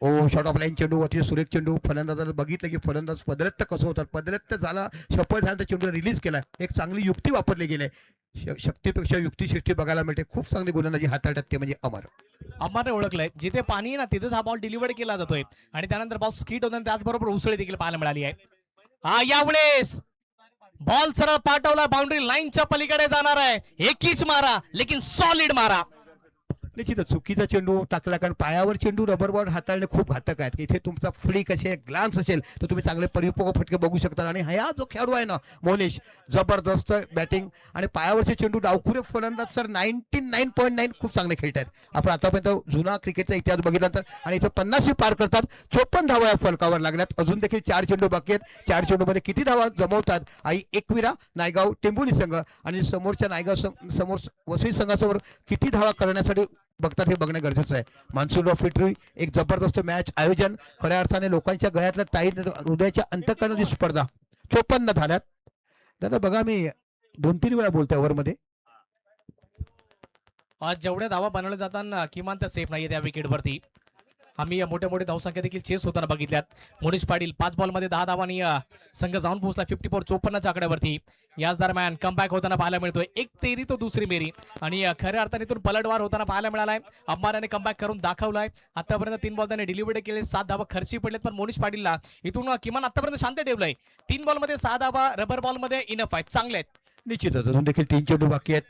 ओ शॉर्ट ऑफ लाईन चेंडू, अतिशय सुरेख चेंडू. फलंदाजाला बघितलं की फलंदाज पदरत्त कसं होतात, पदरत्त झाला, सफल झाल्यानंतर चेंडू रिलीज केला. एक चांगली युक्ती वापरली गेली, शक्तीपेक्षा युक्तिश्रेष्ठी बघायला मिळते. खूप चांगली गोलंदाजी हाताळतात ते म्हणजे अमर. अमरने ओळखलंय, जिथे पाणी आहे ना तिथेच हा बॉल डिलिव्हर केला जातोय आणि त्यानंतर बॉल स्किट होतो आणि त्याचबरोबर उसळी देखील पाहायला मिळाली आहे. यावेळेस बॉल सरळ पाठवला, बाउंड्री लाईनच्या पलीकडे जाणार आहे. एकीच मारा लेकिन सॉलिड मारा. निश्चितच चुकीचा चेंडू टाकला, कारण पायावर चेंडू रबर बॉल हाताळणे खूप घातक आहेत. इथे तुमचा फ्लिक असेल, ग्लान्स असेल तर तुम्ही चांगले परिपक्व फटके बघू शकता. आणि हा जो खेळाडू आहे ना मोनिश, जबरदस्त बॅटिंग आणि पायावरचे चेंडू डावखुरे फलंदाज सर 99.9 खूप चांगले खेळतात. आपण आतापर्यंत जुना क्रिकेटचा इतिहास बघितला तर आणि इथे 50 पार करतात. 54 धावा या फलकावर लागल्यात. अजून देखील 4 चेंडू बाकी आहेत. 4 चेंडूमध्ये किती धावा जमवतात आई एकविरा नायगाव टेंबोली संघ आणि समोरच्या नायगाव समोर वसई संघासमोर किती धावा करण्यासाठी बघतात हे बघणं गरजेचं आहे. मान्सून ऑफ ट्रॉफी एक जबरदस्त मॅच आयोजन, खऱ्या अर्थाने लोकांच्या गळ्यातल्या ताई हृदयाच्या अंतकरणाची स्पर्धा 54 झाल्यात. दादा बघा मी 2-3 वेळा बोलतोय ओव्हरमध्ये. आज जेवढ्या धावा बनवल्या जाताना किमान त्या सेफ नाहीये त्या विकेटवरती. आम्ही मोठ्या मोठ्या धावसंख्या देखील चेस होताना बघितल्यात. मोनिश पाटील 5 बॉलमध्ये 10 धावांनी संघ जाऊन पोहोचला 54 आकड्यावरती. याच दरम्यान कमबॅक होताना पाहायला मिळतोय. एक तेरी तो दुसरी मेरी आणि खऱ्या अर्थाने इथून पलटवार होताना पाहायला मिळालाय. अंबाराने कमबॅक करून दाखवलाय. आतापर्यंत 3 बॉल त्याने डिलिव्हरी केले, 7 धावा खर्ची पडलेत, पण मोनिश पाटीलला इथून किमान आतापर्यंत शांत ठेवलंय. 3 बॉलमध्ये 6 धावा, रबर बॉलमध्ये इनफ आहेत, चांगले आहेत. निश्चितच अजून देखील 3 चेंडू बाकी आहेत.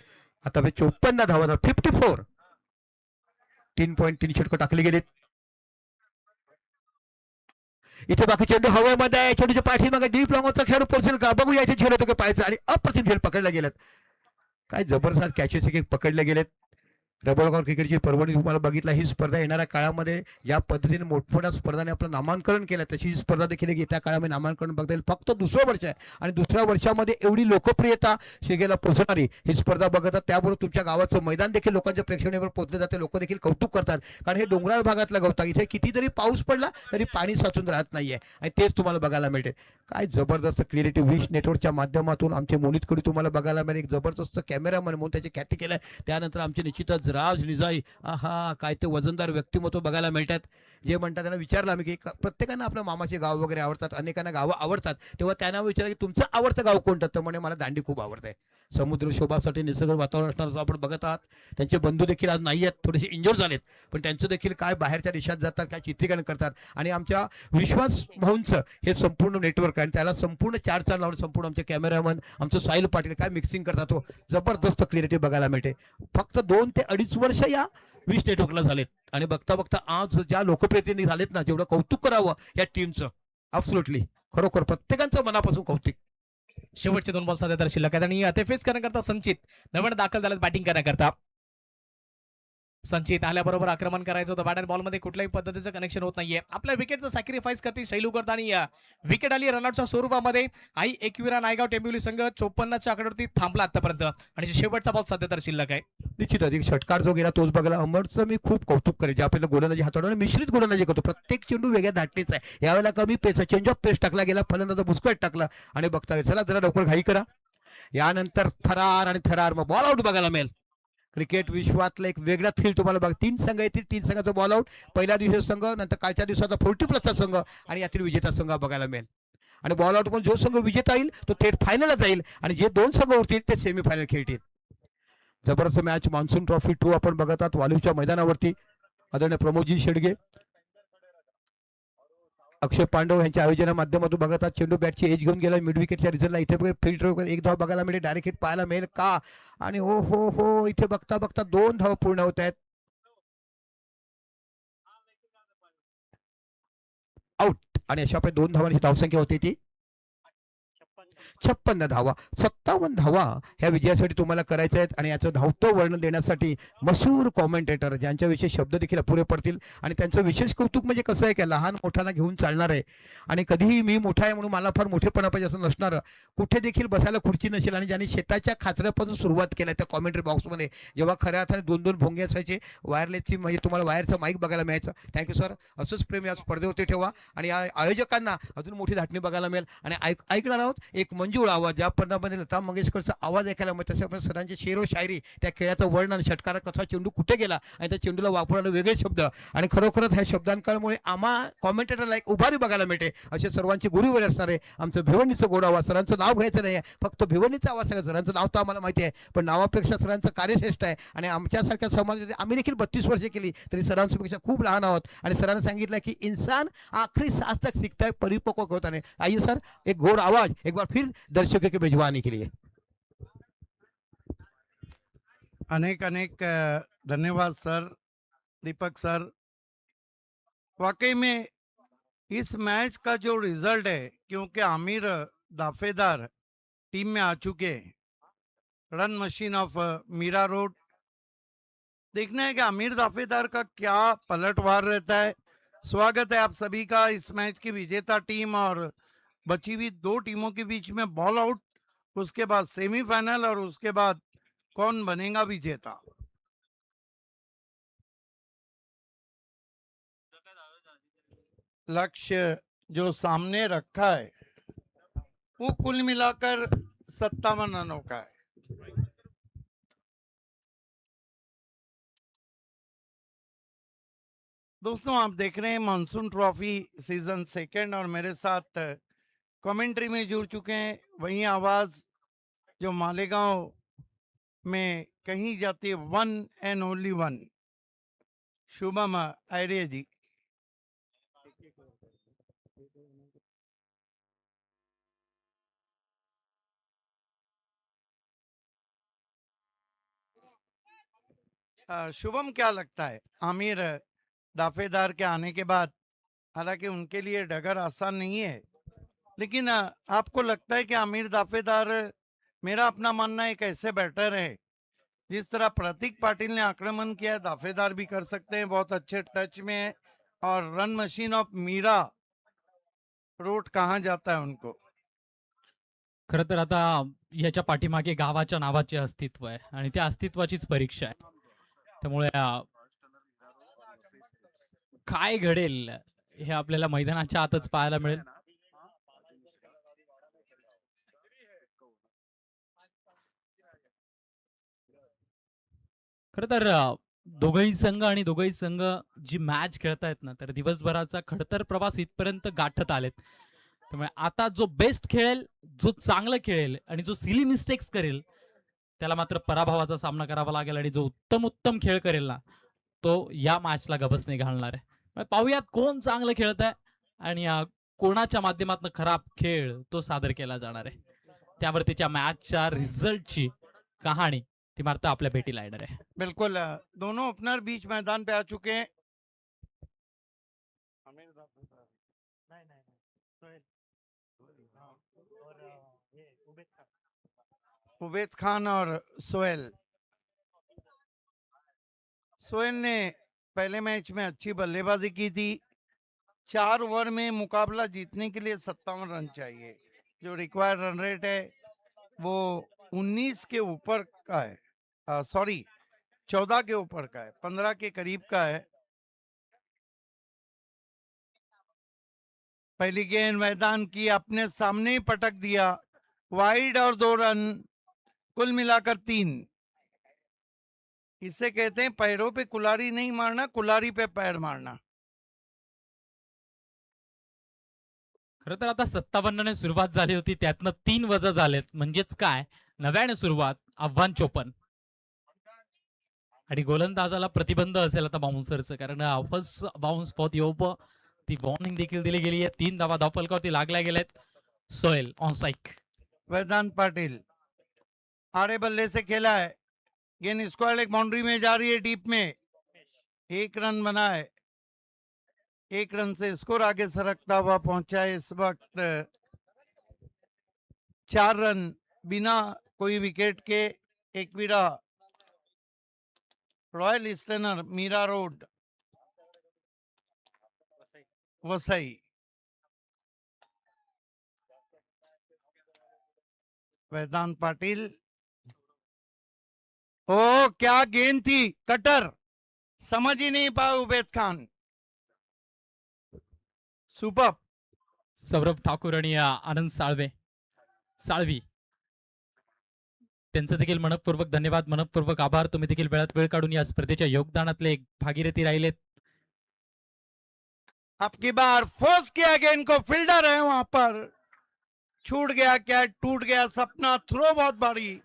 आता 54 धावा 54. 3.3 षटकं टाकले गेलेत. इथे बाकी चेंडू हवेमध्ये आहे. चेंडूच्या पाठीमागे डीप लॉंगचा खेळाडू पोहोचेल का बघूया. इथे झेल होतो की पाहायचं आणि अप्रतिम झेल पकडल्या गेल्यात. काय जबरदस्त कॅचेस एक पकडले गेलेत. रबर बॉल क्रिकेटची पर्वणी तुम्हाला बघितला. ही स्पर्धा येणाऱ्या काळामध्ये या पद्धतीने मोठमोठ्या स्पर्धाने आपलं नामांकन केलं, तशी ही स्पर्धा देखील येत्या काळामध्ये नामांकन बघता येईल. फक्त दुसरं वर्ष आहे आणि दुसऱ्या वर्षामध्ये एवढी लोकप्रियता शिगेला पोहोचणारी ही स्पर्धा बघतात. त्याबरोबर तुमच्या गावाचं मैदान देखील लोकांच्या प्रेक्षणीवर पोहोचले जाते. लोक देखील कौतुक करतात, कारण हे डोंगराळ भागातलं गवता इथे किती जरी पाऊस पडला तरी पाणी साचून राहत नाहीये आणि तेच तुम्हाला बघायला मिळते. काय जबरदस्त क्रिएटिव्ह विश नेटवर्कच्या माध्यमातून आमचे मोनित कडू तुम्हाला बघायला मिळेल. एक जबरदस्त कॅमेरामन म्हणून त्याची ख्याती केलं. त्यानंतर आमचे निश्चितच राज निजाई, आहा काय ते वजनदार व्यक्तिमत्व बघायला मिळतात. जे म्हणतात त्यांना विचारलं आम्ही की प्रत्येकांना आपल्या मामाचे गाव वगैरे आवडतात, अनेकांना गावं आवडतात, तेव्हा त्यांना विचारलं की तुमचं आवडतं गाव कोणतं, तर म्हणे मला दांडी खूप आवडते. समुद्र शोभासाठी निसर्ग वातावरण असणारं आपण बघत आहात. त्यांचे बंधू देखील आज नाही आहेत, थोडेसे इंजोर झालेत, पण त्यांचं देखील काय बाहेरच्या देशात जातात, काय चित्रीकरण करतात. आणि आमच्या विश्वास भाऊंचं हे संपूर्ण नेटवर्क आहे आणि त्याला संपूर्ण चार लावून संपूर्ण आमचे कॅमेरामन आमचं साहिल पाटील काय मिक्सिंग करतात. तो जबरदस्त क्लिअरिटी बघायला मिळते. फक्त 2 ते 2.5 वर्ष या विश नेटवर्कला झालेत आणि बघता बघता आज ज्या लोकप्रियतेने झालेत ना, जेवढं कौतुक करावं या टीमचं, अब्सोल्युटली खरोखर प्रत्येकाचं मनापासून कौतुक. शेवटचे 2 बॉल सध्या तर शिल्लक आहेत आणि ते फेस करण्याकरता संचित नवीन दाखल झालेत बॅटिंग करण्याकरता. संचित आल्याबरोबर आक्रमण करायचं होतं. बॅट अँड बॉलमध्ये कुठल्याही पद्धतीचं कनेक्शन होत नाहीये. आपल्या विकेटचं सॅक्रिफाईस करते शैलू करता आणि विकेट आली रनआउटच्या स्वरूपामध्ये. आई एकविरा नायगाव टेंबिवली संघ 54च्या आकड्यावरती थांबला आतापर्यंत आणि शेवटचा बॉल सध्या तर शिल्लक आहे. निश्चित अधिक षटकार जो गेला तोच बघायला. अमरचं मी खूप कौतुक करेन, जे आपल्याला गोलंदाजी हाताळून मिश्रित गोलंदाजी करतो. प्रत्येक चेंडू वेगळ्या धाटणीचा आहे. यावेळेला कमी पेस चेंज ऑफ पेस टाकला गेला, फलंदाज बुसकट टाकला आणि बघता चला जरा लवकर घाई करा. यानंतर थरार आणि थरार मग बॉल आउट बघायला मिळेल. क्रिकेट विश्वातला एक वेगळा थ्रिल तुम्हाला बघा. 3 संघ येतील, 3 संघाचा बॉल आउट. पहिल्या दिवसाचा संघ, नंतर कालच्या दिवसाचा 40+ संघ आणि यातील विजेता संघ बघायला मिळेल. आणि बॉल आउट जो संघ विजेता येईल तो थेट फायनलला जाईल आणि जे 2 संघ उरतील ते सेमीफायनल खेळतील. जबरदस्त मॅच मान्सून ट्रॉफी 2 आपण बघत आहात वालूच्या मैदानावरती. आदरणीय प्रमोदजी शेडगे, अक्षय पांडव यांच्या आयोजना माध्यमातून बघत आहात. चेंडू बॅटची एज घेऊन गेला मिड विकेटच्या रिझल्टला. इथे फील्ड एक धाव बघायला मिळेल, डायरेक्ट हिट पाहायला मिळेल का. आणि हो हो हो इथे बघता बघता 2 धाव पूर्ण होत आहेत. आउट आणि अशा 2 धावांची धावसंख्या होती ती 56 धावा. 57 धावा ह्या विजयासाठी तुम्हाला करायच्या आहेत आणि याचं धावतं वर्णन देण्यासाठी मशहूर कॉमेंटेटर ज्यांच्याविषयी शब्द देखील अपुरे पडतील. आणि त्यांचं विशेष कौतुक म्हणजे कसं आहे की लहान मोठ्यांना घेऊन चालणार आहे आणि कधीही मी मोठा आहे म्हणून मला फार मोठेपणा पाहिजे असं नसणार. कुठे देखील बसायला खुर्ची नसेल आणि ज्यांनी शेताच्या खाचऱ्यापासून सुरुवात केल्या त्या कॉमेंट्री बॉक्समध्ये, जेव्हा खऱ्या अर्थाने 2-2 भोंगे असायचे, वायरलेसची म्हणजे तुम्हाला वायरचा माईक बघायला मिळायचं. Thank you sir. असंच प्रेम या स्पर्धेवरती ठेवा आणि या आयोजकांना अजून मोठी धाटणी बघायला मिळेल. आणि ऐकणार आहोत एक मंजूळ आवाज, ज्या पद्धतीने लता मंगेशकरचा आवाज ऐकायला मिळतो तशा सरांची शेरो शायरी, त्या खेळाचं वर्णन, षटकार कसा चेंडू कुठे गेला आणि त्या चेंडूला वापरणारे वेगळे शब्द. आणि खरोखरच ह्या शब्दांकामुळे आम्हा कॉमेंटेटरला एक उभारी बघायला मिळते. असे सर्वांचे गुरुवर असणारे आमचं भिवंडीचं गोड आवाज. सरांचं नाव घ्यायचं नाही आहे, फक्त भिवंडीचा आवाज सांगा. सरांचं नाव तर आम्हाला माहिती आहे, पण नावापेक्षा सरांचं कार्यश्रेष्ठ आहे. आणि आमच्यासारख्या समाजामध्ये आम्ही देखील 32 वर्षे केली तरी सरांपेक्षा खूप लहान आहोत. आणि सरांनी सांगितलं की इंसान आखरी सांस तक सीखता है, परिपक्व होता नहीं. आइए सर, एक घोर आवाज एक बार फिर दर्शकों के मेजबानी के लिए. अनेक अनेक धन्यवाद सर, दीपक सर. वाकई में इस मैच का जो रिजल्ट है, क्योंकि आमिर दाफेदार टीम में आ चुके हैं, run machine of Mira road. देखना है कि आमिर दाफेदार का क्या पलटवार रहता है. स्वागत है आप सभी का इस मैच की विजेता टीम और बची हुई 2 टीमों के बीच में बॉल आउट, उसके बाद सेमीफाइनल और उसके बाद कौन बनेगा विजेता. लक्ष्य जो सामने रखा है वो कुल मिलाकर 57 रनों का है। दोस्तों, आप देख रहे हैं मानसून ट्रॉफी सीजन सेकंड और मेरे साथ कमेंट्री में जुड़ चुके हैं वही आवाज जो मालेगांव में कहीं जाती है, one and only one, Shubham Arya ji. Shubham, क्या लगता है आमिर दाफेदार के आने के बाद, हालांकि उनके लिए डगर आसान नहीं है, लेकिन आपको लगता है कि आमिर दाफेदार, मेरा अपना मानना एक ऐसे बैटर है जिस तरह प्रतीक पाटिल ने आक्रमण किया है, दाफेदार भी कर सकते हैं, बहुत अच्छे टच में है, और run machine of Mira road कहाँ जाता है उनको। खरं तर आता याच्या पाठीमागे गावाच्या नावाचे अस्तित्व आहे आणि त्या अस्तित्वाचीच परीक्षा आहे. त्यामुळे काय घडेल हे आपल्याला मैदानाच्या आतच पाहायला मिळेल. खरं तर दोघंही संघ आणि दोघंही संघ जी मॅच खेळतायत ना, तर दिवसभराचा खडतर प्रवास इथपर्यंत गाठत आलेत. त्यामुळे आता जो बेस्ट खेळेल, जो चांगलं खेळेल आणि जो सिली मिस्टेक्स करेल त्याला मात्र पराभवाचा सामना करावा लागेल आणि जो उत्तम खेळ करेल ना, तो या मॅचला गबसने घालणार आहे. मग पाहूयात कोण चांगलं खेळत आहे आणि कोणाच्या माध्यमातून खराब खेळ तो सादर केला जाणार आहे. त्यावर त्याच्या मॅचच्या रिझल्टची कहाणी ती मात्र आपल्या भेटीला येणार आहे. बिल्कुल, दोनों ओपनर बीच मैदान पे आ चुके हैं। उबैद खान और सोहेल। सोहेल ने पहले मैच में अच्छी बल्लेबाजी की थी। 4 ओवर में मुकाबला जीतने के लिए 57 रन चाहिए। जो रिक्वायर्ड रन रेट है वो 19 के ऊपर का है, सॉरी 14 के ऊपर का है, 15 के करीब का है। पहली गेंद मैदान की अपने सामने ही पटक दिया, वाइड और 2 रन, कुल मिलाकर 3। इसे कहते हैं पैरों पे कुल्हाड़ी नहीं मारना, कुल्हाड़ी पे पैर मारना। खरं तर आता 57ने सुरुवात झाली होती, त्यातनं 3 वजा झालेत, म्हणजेच काय 9व्याने सुरुवात, आव्हान 54 आणि गोलंदाजाला प्रतिबंध असेल आता बाउन्सरचं, कारण first bounce for the over, ती वॉर्निंग देखील दिली गेली आहे. 3 धावा धावफलकावरती लागल्या गेल्यात. Sohail on strike. वेदांत पाटिल आड़े बल्ले से खेला है, गेंद स्क्वायर लेग बाउंड्री में जा रही है, डीप में 1 रन बना है। 1 रन से स्कोर आगे सरकता हुआ पहुंचा है इस वक्त। 4 रन बिना कोई विकेट के एकवीरा रॉयल ईस्टर्नर मीरा रोड वसई। वेदांत पाटिल, ओ क्या गेंद थी, कटर, समझ ही नहीं पाया उबैद खान। सुपर। सौरभ ठाकूर आणि आनंद साळवी त्यांचं देखील मनपूर्वक धन्यवाद, मनपूर्वक आभार. तुम्ही देखील वेळात वेळ काढून या स्पर्धेच्या योगदानातले एक भागीरथी राहिलेत. अब की बार फोर्स किया गेंद को, फील्डर है वहां पर, छूट गया क्या, टूट गया सपना, थ्रो बहुत भारी।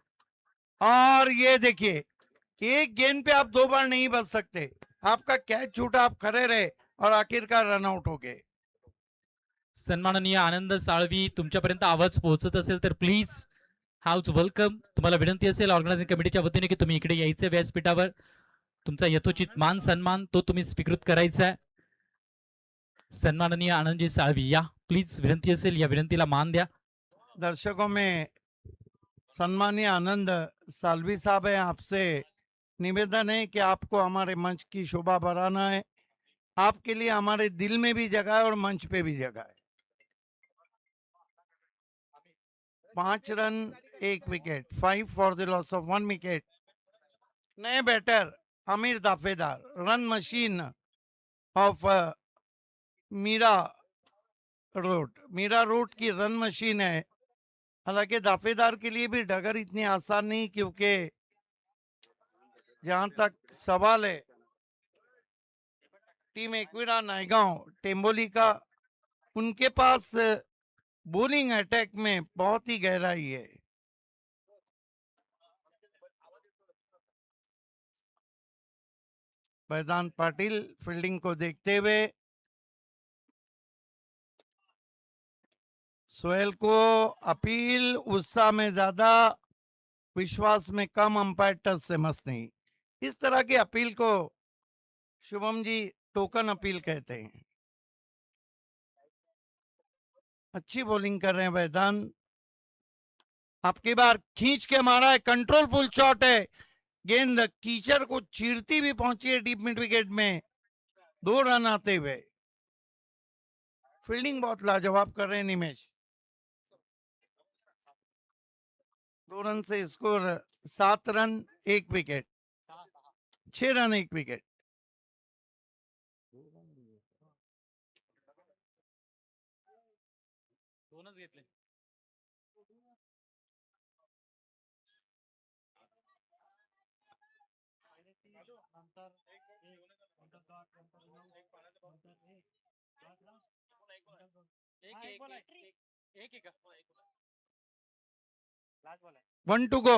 और ये देखिए, एक गेंद पे आप 2 बार नहीं बच सकते, आपका कैच छूटा, आप खड़े रहे और आखिरकार रन आउट हो गए। सन्माननीय आनंद साळवी, तुमच्यापर्यंत आवाज पोहोचत असेल तर प्लीज हाऊस वेलकम. तुम्हाला विनंती असेल ऑर्गनायझिंग कमिटीच्या वतीने की तुम्ही इकडे यायचे व्यासपीठावर. तुमचा यथोचित मान सन्मान तो तुम्ही स्वीकृत करायचा आहे. सन्माननीय आनंदजी साळवी या प्लीज, विनंती असेल या विनंतीला मान द्या. दर्शकों में सम्मानीय आनंद सालवी साहब है, आपसे निवेदन है कि आपको हमारे मंच की शोभा बढ़ाना है। आपके लिए हमारे दिल में भी जगह है और मंच पे भी जगह है। 5 run 1 wicket, 5 for the loss of 1 wicket. नए batter Aamir Dafedar, run machine of Mira road की रन मशीन है। हालांकि दाफेदार के लिए भी डगर इतनी आसान नहीं, क्योंकि जहां तक सवाल है टीम एक्विडा नायगांव टेम्बोली का, उनके पास बॉलिंग अटैक में बहुत ही गहराई है। वेदांत पाटिल फील्डिंग को देखते हुए, सोहेल को अपील, उत्साह में ज्यादा, विश्वास में कम, अंपायर टच से मस्त नहीं। इस तरह की अपील को शुभम जी टोकन अपील कहते हैं। अच्छी बॉलिंग कर रहे हैं वेदांत। आपकी बार खींच के मारा है, कंट्रोल फुल शॉट है, गेंद कीचड़ को चीरती भी पहुंची है डीप मिड विकेट में, 2 रन आते हुए। फील्डिंग बहुत लाजवाब कर रहे हैं निमेश। 2 रन से score 7 run 1 wicket, 6 run 1 wicket. दोनच घेतले. One two go.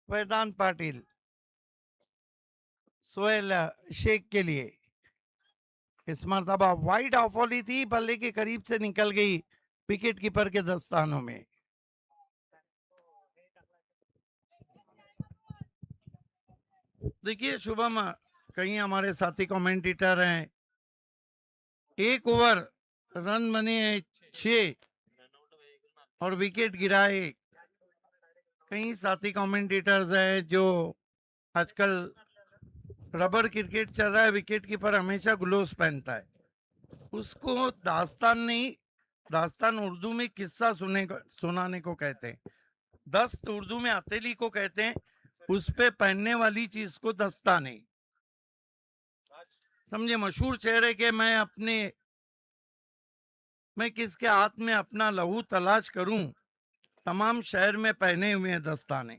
Vedant Patil Sohail Shaikh के लिए इस मरतबा वाइड ऑफ वाली थी, बल्ले के करीब से निकल गई विकेट कीपर के दस्तानों में। देखिए शुभम, कहीं हमारे साथी कमेंटेटर हैं, 1 ओवर रन बने हैं 6 और विकेट गिरा है 1। कई साथी कमेंटेटर्स हैं जो आजकल रबर क्रिकेट चल रहा है, विकेट कीपर हमेशा ग्लोव्स पहनता है। उसको दास्तान नहीं, दास्तान उर्दू में किस्सा सुनाने को कहते हैं, दस्त उर्दू में हथेली को कहते हैं, उस पे पहनने वाली चीज को दस्तान है। समझे, मशहूर चेहरे के मैं किसके हाथ में अपना लहू तलाश करूं, तमाम शहर में पहने हुए हैं दस्ताने।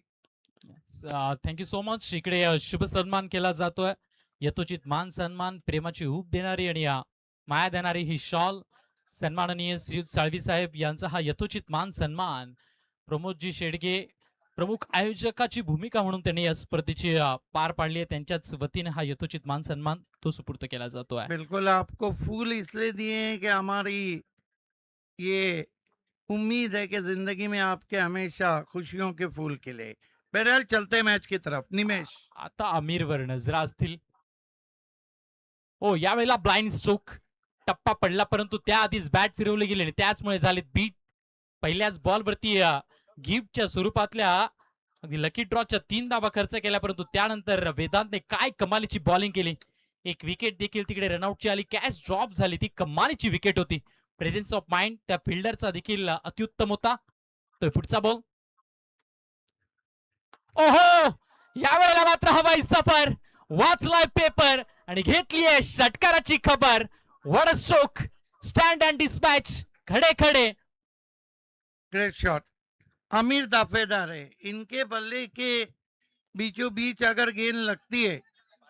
Thank you so much. इकडे शुभ सन्मान केला जातोय, यथोचित मान सन्मान, प्रेमाची ऊब देणारी आणि माया देणारी ही शॉल सन्माननीय श्री साळवी साहेब यांचा हा यथोचित मान सन्मान प्रमोदजी शेडगे प्रमुख आयोजकाची भूमिका म्हणून त्यांनी या स्पर्धेची पार पाडली आहे. त्यांच्याच वतीने हा यथोचित मान सन्मान तो सुपूर्द केला जातोय. बिल्कुल, आपको फूल इसलिए दिए हैं कि हमारी ये उम्मीद है कि जिंदगी में आपके हमेशा खुशियों के फूल खिले। बहरहाल चलते मैच की तरफ। निमेश, आता आमिरवर नजरा असतील. हो, यावेळेला ब्लाइंड स्ट्रोक टप्पा पडला, परंतु त्याआधीच बॅट फिरवली गेली आणि त्याचमुळे झाले बीट. पहिल्याच बॉलवरती गिफ्टच्या स्वरूपातल्या अगदी लकी ड्रॉच्या 3 धावा खर्च केल्या, परंतु त्यानंतर वेदांतने काय कमालीची बॉलिंग केली. एक विकेट देखील तिकडे रनआउटची आली, कॅच ड्रॉप झाली, ती कमालीची विकेट होती. प्रेझेन्स ऑफ माइंड त्या फिल्डरचा देखील अत्युत्तम होता. तो पुढचा बॉल. ओहो, यावेळेला मात्र हवाई सफर, वाचलाय पेपर आणि घेतली आहे षटकाराची खबर. What a stroke, stand and dispatch, खडे खडे. Great shot. आमिर दाफेदार है, इनके बल्ले के बीचों बीच अगर गेंद लगती है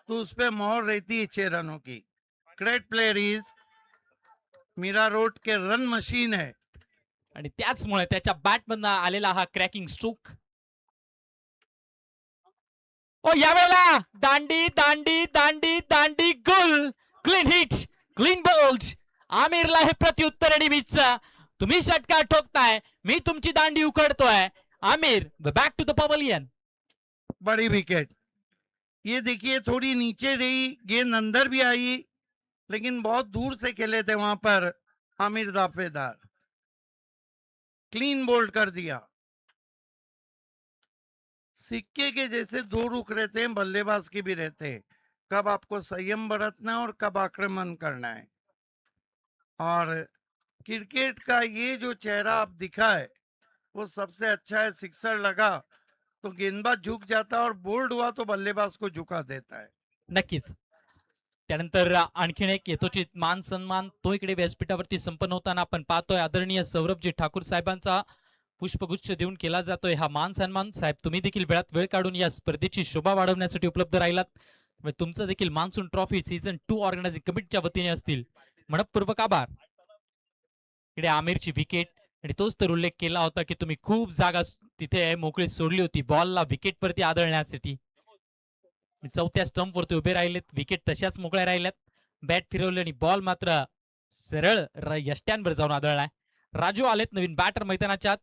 तो उस पे मोहर रहती है 6 रनों की। Great player is Mira road के रन मशीन है। आणि त्याचमुळे त्याच्या बॅटमधनं आलेला हा क्रॅकिंग स्ट्रोक. ओ, यावेळेला दांडी दांडी दांडी दांडी गोल, क्लीन हिट, क्लीन बोल्ड. आमिरला हे प्रत्युत्तर आणि विचचा. तुम्ही षटकार ठोकताय, मी तुमची दांडी उखडतोय. Aamir back to the pavilion. बड़ी विकेट। ये देखिए थोड़ी नीचे रही, गेंद अंदर भी आई, लेकिन बहुत दूर से खेले थे वहां पर आमिर दाफेदार। क्लीन बोल्ड कर दिया। सिक्के के जैसे 2 रुख रहते हैं, बल्लेबाज के भी रहते हैं, कब आपको संयम बरतना है और कब आक्रमण करना है। और क्रिकेट का ये जो चेहरा आप दिखा है वो सबसे अच्छा है। सिक्सर लगा तो गेंदबाज झुक जाता है और बोल्ड हुआ तो बल्लेबाज को झुका देता है। नक्कीच. त्यानंतर आणखीन एक यथोचित मान सन्मान तो इकडे व्यासपीठावरती संपन्न होताना आपण पाहतोय. आदरणीय सौरभजी ठाकूर साहेबांचा पुष्पगुच्छ देऊन केला जातोय हा मान सन्मान. साहेब तुम्ही देखील वेळात वेळ काढून या स्पर्धेची शोभा वाढवण्यासाठी उपलब्ध राहिलात. त्यामुळे तुमचं देखील मान्सून ट्रॉफी सीझन 2 ऑर्गनायझिंग कमिटीच्या वतीने असतील मनपूर्वक आभार. इकडे आमिरची विकेट आणि तोच तर उल्लेख केला होता की तुम्ही खूप जागा तिथे मोकळी सोडली होती बॉलला विकेटवरती आदळण्यासाठी. चौथ्या स्टंप वरती उभे राहिलेत. विकेट तशाच मोकळ्या राहिल्यात. बॅट फिरवली आणि बॉल मात्र सरळ यष्ट्यांवर जाऊन आदळलाय. राजू आलेत नवीन बॅटर मैदानाच्या.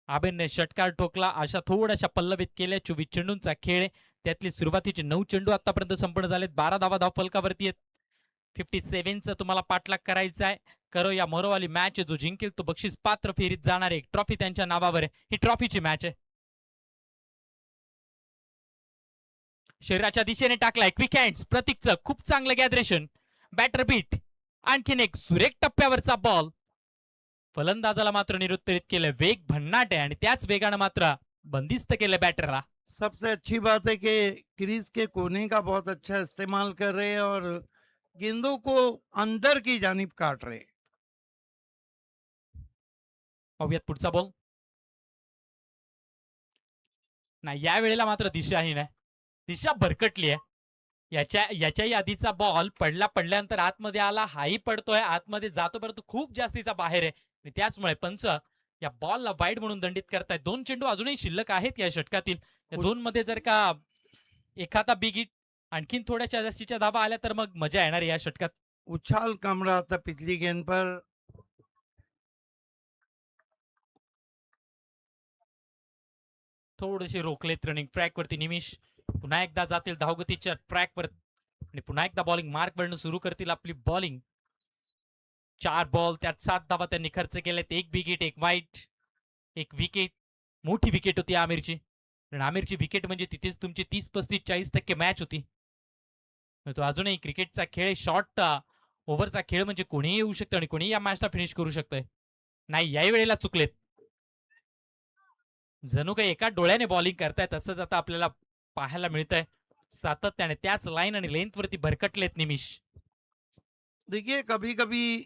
आबेनने षटकार ठोकला. अशा थोड्याशा पल्लवित केल्या 24 चेंडूंचा खेळ. त्यातली सुरुवातीचे 9 चेंडू आतापर्यंत संपन्न झालेत. 12 धावा धाव फलकावरती आहेत. 57चा तुम्हाला पाठलाग करायचा आहे. करो या मोरोवाली मॅच जो जिंकेल तो बक्षीस पात्र फेरीत जाणार आहे. ट्रॉफी त्यांच्या नावावर आहे. ही ट्रॉफीची मॅच आहे. शरीराच्या दिशेने टाकलाय क्विक हँड्स प्रतीकचं खूप चांगलं गॅदरेशन. Batter bit. आणखीन एक सुरेख टप्प्यावरचा बॉल. फलंदाजाला मात्र निरुत्तरित केलं. वेग भन्नाट आहे आणि त्याच वेगानं मात्र बंदिस्त केलं बॅटरला. सबसे अच्छी बात है कि क्रीज के कोने का बहुत अच्छा इस्तेमाल कर रहे हैं और गेंदों को अंदर की जानिब काट रहे हैं. पाहूयात पुढचा बॉल. नाही या वेळेला मात्र दिशाहीन आहे. दिशा भरकटली आहे. याच्याही आधीचा बॉल पडल्यानंतर आतमध्ये आला. हाही पडतोय आतमध्ये जातो परंतु खूप जास्तीचा बाहेर आहे आणि त्याचमुळे पंच या बॉलला वाईड म्हणून दंडित करतायत. 2 चेंडू अजूनही शिल्लक आहेत या षटकातील. या 2 मध्ये जर का एखादा बिग हिट आणखीन थोड्याशा जास्तीच्या धावा आल्या तर मग मजा येणार या षटकात. उछाल कम रहा था पिछली गेंद पर. थोडेसे रोखलेत रनिंग ट्रॅक वरती निमिष. पुन्हा एकदा जातील धावगतीच्या ट्रॅकवर आणि पुन्हा एकदा बॉलिंग मार्क वरनं सुरू करतील आपली बॉलिंग. 4 बॉल त्यात 7 धावा त्यांनी खर्च केलेत. 1 बिग हिट 1 वाईट 1 विकेट. मोठी विकेट होती आमिरची. आमिरची विकेट म्हणजे तिथेच तुमची 30-35-40% मॅच होती. तो अजूनही क्रिकेटचा खेळ शॉर्ट ओव्हरचा खेळ म्हणजे कोणीही येऊ शकतं आणि कोणीही या मॅचला फिनिश करू शकतंय. नाही याही वेळेला चुकलेत. जणू काही एका डोळ्याने बॉलिंग करतायत असंच आता आपल्याला पाहायला मिळतंय. सातत्याने त्याच लाईन आणि लेंथ वरती भरकटलेत निमिष. देखिए कभी कभी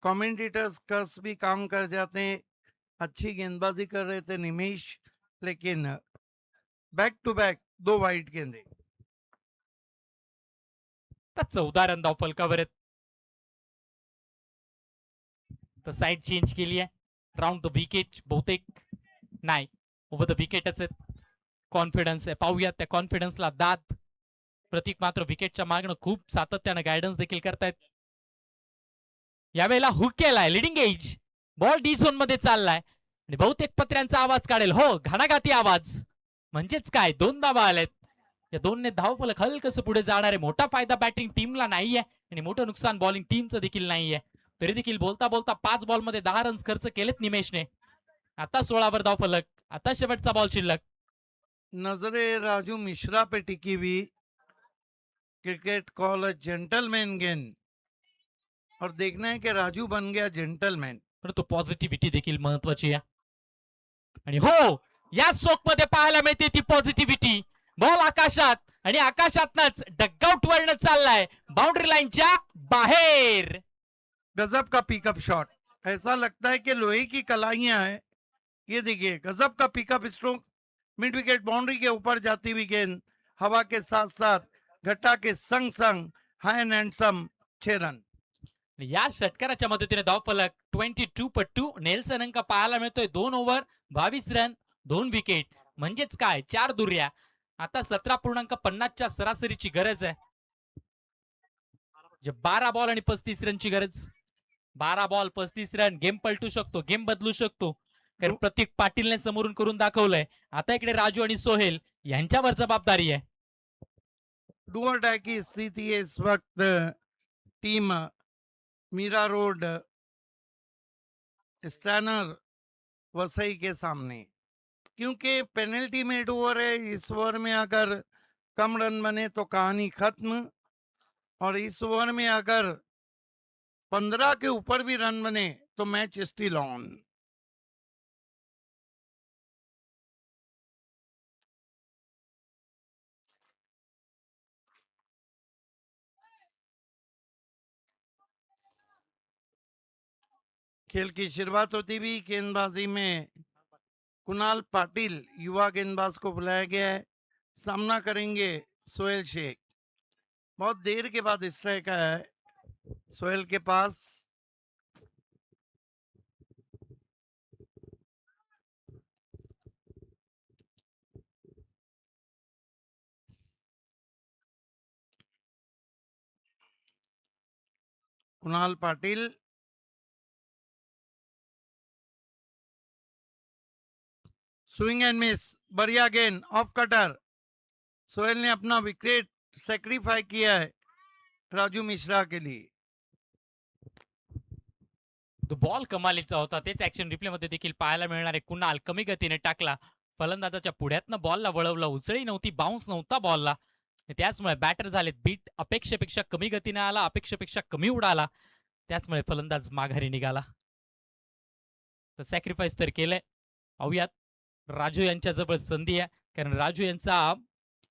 कमेंटेटर्स कर्स भी काम कर जाते हैं. अच्छी गेंदबाजी कर रहे थे निमिष लेकिन बैक टू बैक 2 वाइड गेंदे. तर 14 रन धाव फलकावर आहेत. तर साईड चेंज केली आहे. राऊंड द विकेट बहुतेक नाही ओव्हर द विकेटच आहेत. कॉन्फिडन्स आहे. पाहूयात त्या कॉन्फिडन्सला दाद. प्रतीक मात्र विकेटच्या मागणं खूप सातत्यानं गायडन्स देखील करतायत. यावेळेला हुक केलाय leading age. Ball D zone मध्ये चाललाय आणि बहुतेक पत्र्यांचा आवाज काढेल. हो घणाघाती आवाज. म्हणजेच काय 2 धावा आलेत. या 2ने धावफलक हलकसं पुढे जाणार आहे. मोठा फायदा बॅटिंग टीमला नाहीये आणि मोठं नुकसान बॉलिंग टीमचं देखील नाहीये. तरी देखील बोलता बोलता 5 बॉलमध्ये 10 रन्स खर्च केलेत निमेशने. आता 16 धावफलक. आता शेवटचा बॉल शिल्लक. नजरे राजू मिश्रा पे टिकी हुई. Cricket call a gentleman game और देखना है कि राजू बन गया जेंटलमैन. परंतु पॉझिटिव्हिटी देखील महत्वाची आहे. आणि हो या स्ट्रोक मध्ये पाहायला मिळते ती पॉझिटिव्हिटी. बॉल आकाशात आणि आकाशातनच डगआउट वरनं चाललाय बाउंड्री लाईनच्या बाहेर. गजब का पिकअप शॉट. ऐसा लगता है कि लोहे की कलाइयां हैं. ये देखिए गजब का pickup stroke. Mid wicket boundary के ऊपर जाती हुई गेंद हवा के साथ साथ घटा के संग संग हाई एंड हैंडसम 6 रन. या षटकाराच्या मदतीने धावफलक 22/2. नेल्सन अंक पाहायला मिळतोय. 2 ओव्हर 22 रन 2 विकेट म्हणजेच काय 4 दुर्या. आता 17.50च्या सरासरीची गरज आहे. 12 बॉल आणि 35 रनची गरज. 12 बॉल 35 रन. गेम पलटू शकतो. गेम बदलू शकतो. कारण प्रतीक पाटीलने समोरून करून दाखवलंय. आता इकडे राजू आणि सोहेल यांच्यावर जबाबदारी आहे. डू और डाई की स्थिति है इस वक्त टीम मीरा रोड स्टैनर वसई के सामने. क्योंकि पेनल्टी मेड ओवर है. इस ओवर में अगर कम रन बने तो कहानी खत्म और इस ओवर में अगर 15 के ऊपर भी रन बने तो मैच स्टिल ऑन. खेल की शुरुआत होती हुई गेंदबाजी में कुणाल पाटिल युवा गेंदबाज को बुलाया गया है। सामना करेंगे सोहेल शेख। बहुत देर के बाद स्ट्राइक आया है सोहेल के पास। Kunal Patil swing and miss, बढ़िया गेंद ऑफ कटर। सोहेल ने अपना विकेट सेक्रीफाई किया है राजू मिश्रा के लिए। तो बॉल कमालीचा होता, तेच ऍक्शन रिप्ले मध्ये देखील पाहायला मिळणार आहे. कुणाल कमी गतीने टाकला, फलंदाजाच्या पुढ्यातनं बॉलला वळवलं, उचळी नव्हती, बाउन्स नव्हता बॉलला, त्याचमुळे बॅटर झालेत बीट. अपेक्षेपेक्षा कमी गतीने आला, अपेक्षेपेक्षा कमी उडाला, त्याचमुळे फलंदाज माघारी निघाला. तर सॅक्रिफाईस तर केलंय. पाहूयात राजू यांच्या जवळ संधी आहे, कारण राजू यांचा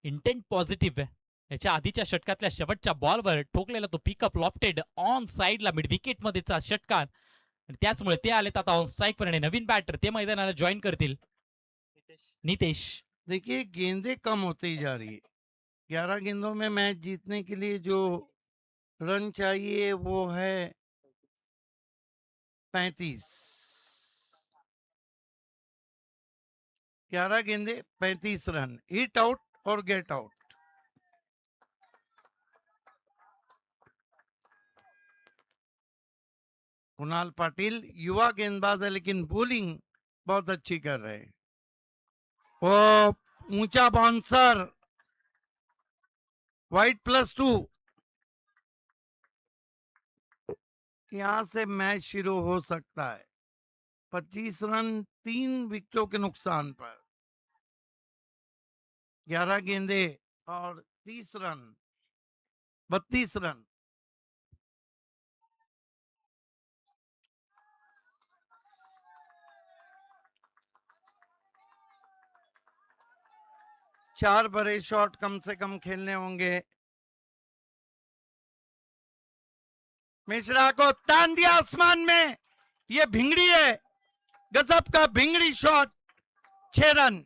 इंटेंट पॉझिटिव्ह आहे. याच्या आधीच्या षटकातल्या शेवटच्या बॉलवर ठोकलेला तो पिकअप लॉफ्टेड ऑन साइडला मिड विकेट मध्येचा षटकार, आणि त्याचमुळे ते आलेत आता ऑन स्ट्राइक पर. नवीन बॅटर ते मैदानाला जॉईन करतील, नितेश. देखिए गेंदें कम होती ही जा रही है। 11 गेंदों में मैच जीतने के लिए जो रन चाहिए वो है 35। 11 गेंदे 35 रन, हिट आउट और गेट आउट। कुणाल पाटिल युवा गेंदबाज है लेकिन बॉलिंग बहुत अच्छी कर रहे हैं। ओ ऊंचा बाउंसर, वाइड +2। यहां से मैच शुरू हो सकता है। 25 रन 3 विकेटों के नुकसान पर। 11 गेंदे और 30 रन, 32 रन। चार बड़े शॉट कम से कम खेलने होंगे। मिश्रा को तान दिया आसमान में, ये भिंगड़ी है, गजब का भिंगड़ी शॉट, 6 रन।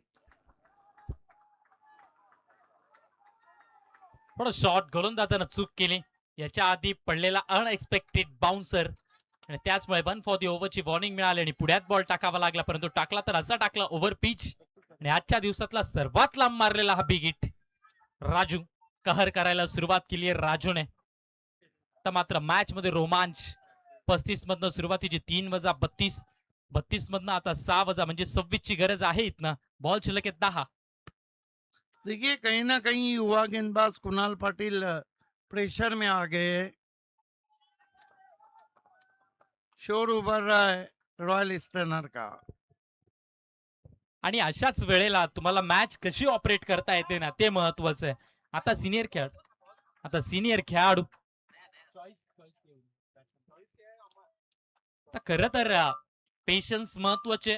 थोडं शॉट गोलंदाजानं चूक केली. याच्या आधी पडलेला अनएक्सपेक्टेड बाउन्सर, आणि त्याचमुळे 1 फॉर दी ओव्हरची वॉर्निंग मिळाली आणि पुढ्यात बॉल टाकावा लागला, परंतु टाकला तर असा टाकला ओव्हर पिच. आणि आजच्या दिवसातला सर्वात लांब मारलेला हा बिग हिट. राजू कहर करायला सुरुवात केली आहे राजूने. तर मात्र मॅच मध्ये रोमांच. 35 मधनं सुरुवातीची 3 वजा 32, 32 मधनं आता 6 वजा म्हणजे 26 ची गरज आहे इथनं. बॉल शिल्लक आहे 10. देखिए कहीं ना कहीं युवा गेंदबाज कुणाल पाटिल प्रेशर में आ गए। शोर उभर रहा है रॉयल स्टनर का। आणि अशाच वेळेला तुम्हाला मॅच कशी ऑपरेट करता येते ना, ते महत्वाचं आहे. आता सिनियर खेळाडू खरं तर पेशन्स महत्वाचे,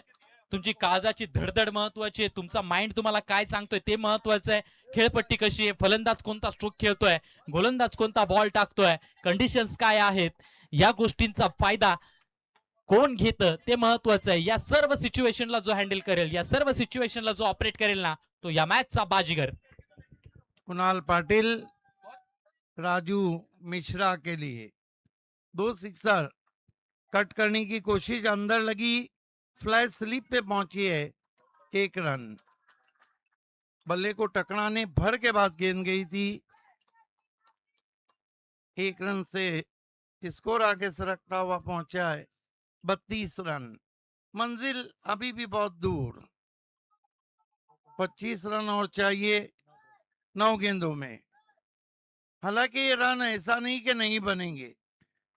तुमची काळजाची धडधड महत्वाची आहे, तुमचा माइंड तुम्हाला काय सांगतोय ते महत्वाचं आहे. खेळपट्टी कशी आहे, फलंदाज कोणता स्ट्रोक खेळतोय, गोलंदाज कोणता बॉल टाकतोय, कंडिशन्स काय आहेत, या गोष्टींचा फायदा कोण घेतं ते महत्वाचं आहे. या सर्व सिच्युएशनला जो हँडल करेल, या सर्व सिच्युएशनला जो ऑपरेट करेल ना, तो या मॅचचा बाजीगर. कुणाल पाटिल राजू मिश्रा के लिए 2 सिक्सर, कट करने की कोशिश अंदर लगी, फ्लैश स्लिप पे पहुंची है, 1 रन। बल्ले को टकराने भर के बाद गेंद गई थी। 1 रन से स्कोर आगे सरकता हुआ पहुंचा है 32 रन। मंजिल अभी भी बहुत दूर। 25 रन और चाहिए 9 गेंदों में। हालांकि ये रन ऐसा नहीं कि नहीं बनेंगे,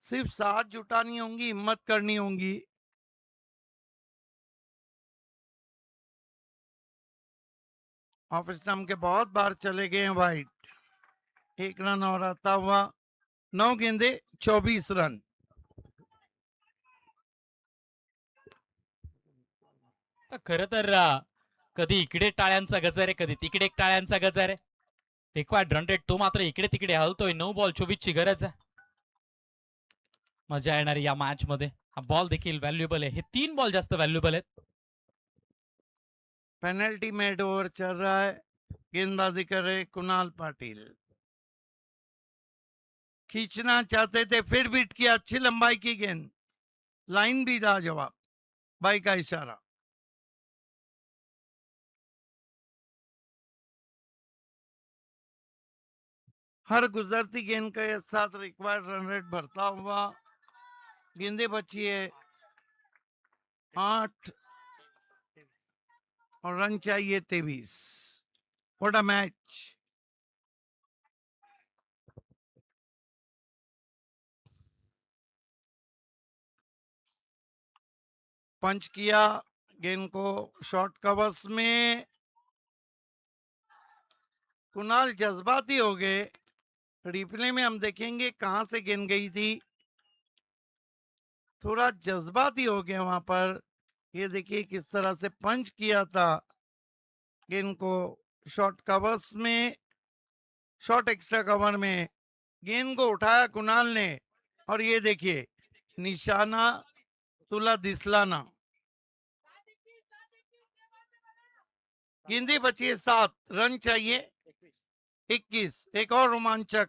सिर्फ साथ जुटानी होंगी, हिम्मत करनी होंगी। ऑफ स्टंप के बहुत बार चले गए हैं वाइड। 1 रन और आता हुआ, 9 गेंदे 24 रन। खरं तर कधी इकडे टाळ्यांचा गजर आहे, कधी तिकडे टाळ्यांचा गजर आहे. रिक्वायर्ड रन रेट तो मात्र इकडे तिकडे हलतोय. 9 बॉल 24 ची गरज आहे. मजा येणार या मॅच मध्ये. हा बॉल देखील व्हॅल्युएबल आहे. हे 3 बॉल जास्त व्हॅल्युएबल आहेत. पेनल्टी मेड ओवर चल रहा है, गेंदबाजी कर रहे कुणाल पाटिल। खींचना चाहते थे, फिर बीट किया, अच्छी लंबाई की गेंद, लाइन भी लाजवाब, बाई का इशारा। हर गुजरती गेंद के साथ रिक्वायर्ड रन रेट बढ़ता हुआ, गेंदे बची है 8 और रन चाहिए 23। What a match. पंच किया गेंद को शॉर्ट कवर्स में, कुणाल जज्बाती हो गए। रिप्ले में हम देखेंगे कहां से गेंद गई थी, थोड़ा जज्बाती हो गए वहां पर। ये देखिए किस तरह से पंच किया था गेंद को शॉर्ट कवर्स में, शॉर्ट एक्स्ट्रा कवर में गेंद को उठाया कुणाल ने, और ये देखिए निशाना तुला दिसला ना। गेंदे बची है 7, रन चाहिए 21। एक और रोमांचक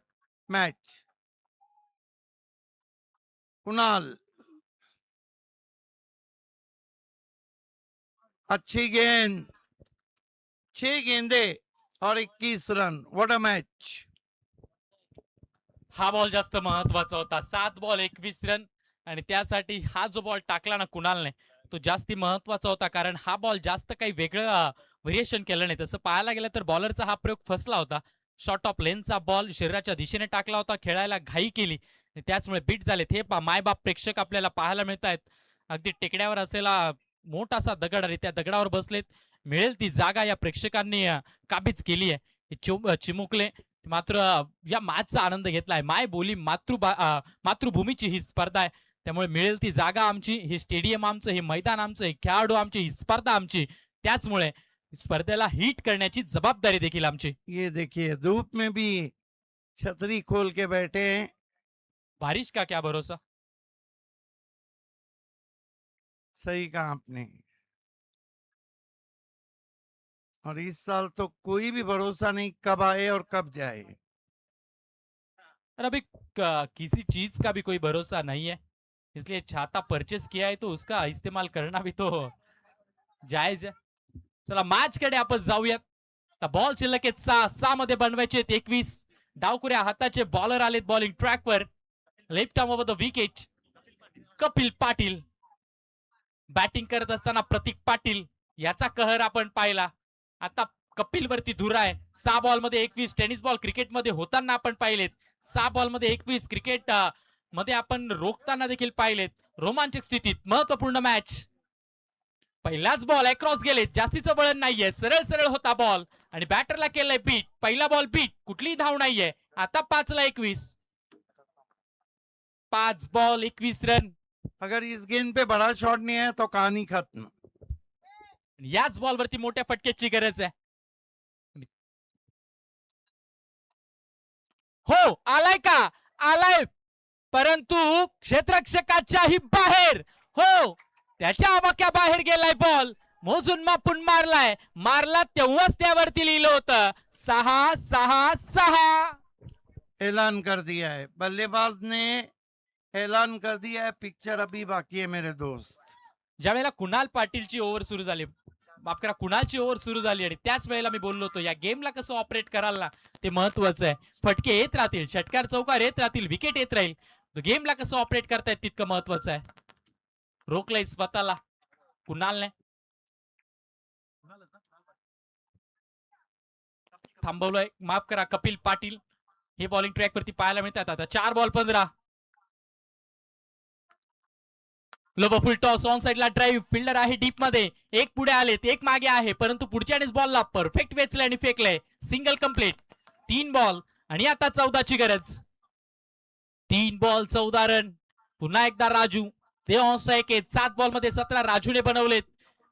मैच। कुणाल अच्छी गेंद, 6 गेंदे और 21 रन। What a match. हा बॉल जास्त महत्वाचा होता. 7 बॉल 21 रन, आणि त्यासाठी हा जो बॉल टाकला ना कुणालने, तो जास्ती महत्वाचा होता. कारण हा बॉल जास्त काही वेगळं व्हेरिएशन केलं नाही. तसं पाहायला गेलं तर बॉलरचा हा प्रयोग फसला होता. शॉर्ट ऑफ लेनचा बॉल शरीराच्या दिशेने टाकला होता, खेळायला घाई केली, त्याचमुळे बीट झालेत. हे मायबाप प्रेक्षक आपल्याला पाहायला मिळत आहेत. अगदी टेकड्यावर असलेला मोठासा दगड आणि त्या दगडावर बसलेत. मिळेल ती जागा या प्रेक्षकांनी काबीज केली आहे. चिमुकले मात्र या मॅचचा आनंद घेतलाय. माय बोली मातृभूमीची ही स्पर्धा आहे, त्यामुळे मिळेल ती जागा आमची, हे स्टेडियम आमचं, हे मैदान आमचं, हे खेळाडू आमचे, ही स्पर्धा आमची. त्याचमुळे स्पर्धेला हिट करण्याची जबाबदारी देखील आमची. ये देखिए धूप में भी छतरी खोल के बैठे हैं। बारिश का क्या भरोसा. सही कहा आपने। और इस साल तो कोई भी भरोसा नहीं कब आए और कब जाए। और अभी किसी चीज का भी कोई भरोसा नहीं है, इसलिए छाता परचेस किया है तो उसका इस्तेमाल करना भी तो जायज है. चला मॅच कडे आपण जाऊयात. बॉल शिल्लक आहेत 6 मध्ये बनवायचे 21. डावकुऱ्या हाताचे बॉलर आलेत बॉलिंग ट्रॅकवर. Left arm over the wicket. Kapil Patil batting करत असताना प्रतीक पाटील याचा कहर आपण पाहिला. आता कपिल वरती धुरा आहे. 6 बॉल मध्ये 21. टेनिस बॉल क्रिकेट मध्ये होताना आपण पाहिलेत. 6 बॉल मध्ये 21 क्रिकेट मध्ये आपण रोखताना देखील पाहिलेत. रोमांचक स्थितीत महत्वपूर्ण मॅच. पहिलाच बॉल अक्रॉस गेले, जास्तीचं वळण नाहीये, सरळ सरळ होता बॉल आणि बॅटरला केलंय बीट. पहिला बॉल बीट, कुठलीही धाव नाहीये. आता 5 ला 21. 5 बॉल 21 रन. अगर इस गेंद पे बड़ा शॉट नहीं है तो कहानी खत्म. याच बॉलवरती मोठ्या फटक्याची गरज आहे. हो आलाय का, आलाय, परंतु क्षेत्ररक्षकाच्याही बाहेर. हो त्याच्या आवाक्या बाहेर गेलाय बॉल. मोजून मापून मारलाय. मारला तेव्हाच त्यावरती लिहिलं होतं 6-6-6. ऐलान कर दिया है बल्लेबाज ने, ऐलान कर दिया है. पिक्चर अभी बाकी है मेरे दोस्त. ज्यावेळेला कुणाल पाटीलची ओव्हर सुरू झाली, माफ करा कुणालची ओव्हर सुरू झाली, आणि त्याच वेळेला मी बोललो होतो या गेमला कसं ऑपरेट कराल ना ते महत्वाचं आहे. फटके येत राहतील, षटकार चौकार येत राहतील, विकेट येत राहील, गेमला कसं ऑपरेट करतायत तितकं महत्वाचं आहे. रोखलंय स्वतःला कुणालने. थांबवलंय, माफ करा कपिल पाटील. हे बॉलिंग ट्रॅक वरती पाहायला मिळतात. आता 4 ball 15. Lower full toss on साइडला ड्राईव्ह. फिल्डर आहे डीप मध्ये. एक पुढे आलेत, एक मागे आहे, परंतु पुढच्यानेच बॉलला परफेक्ट वेचलंय आणि फेकलंय. Single complete. 3 बॉल आणि आता 14 ची गरज. 3 बॉल 14 रन. पुन्हा एकदा राजू. ते ऑनस्ट्राईक आहेत. 7 बॉल मध्ये 17 राजूने बनवलेत.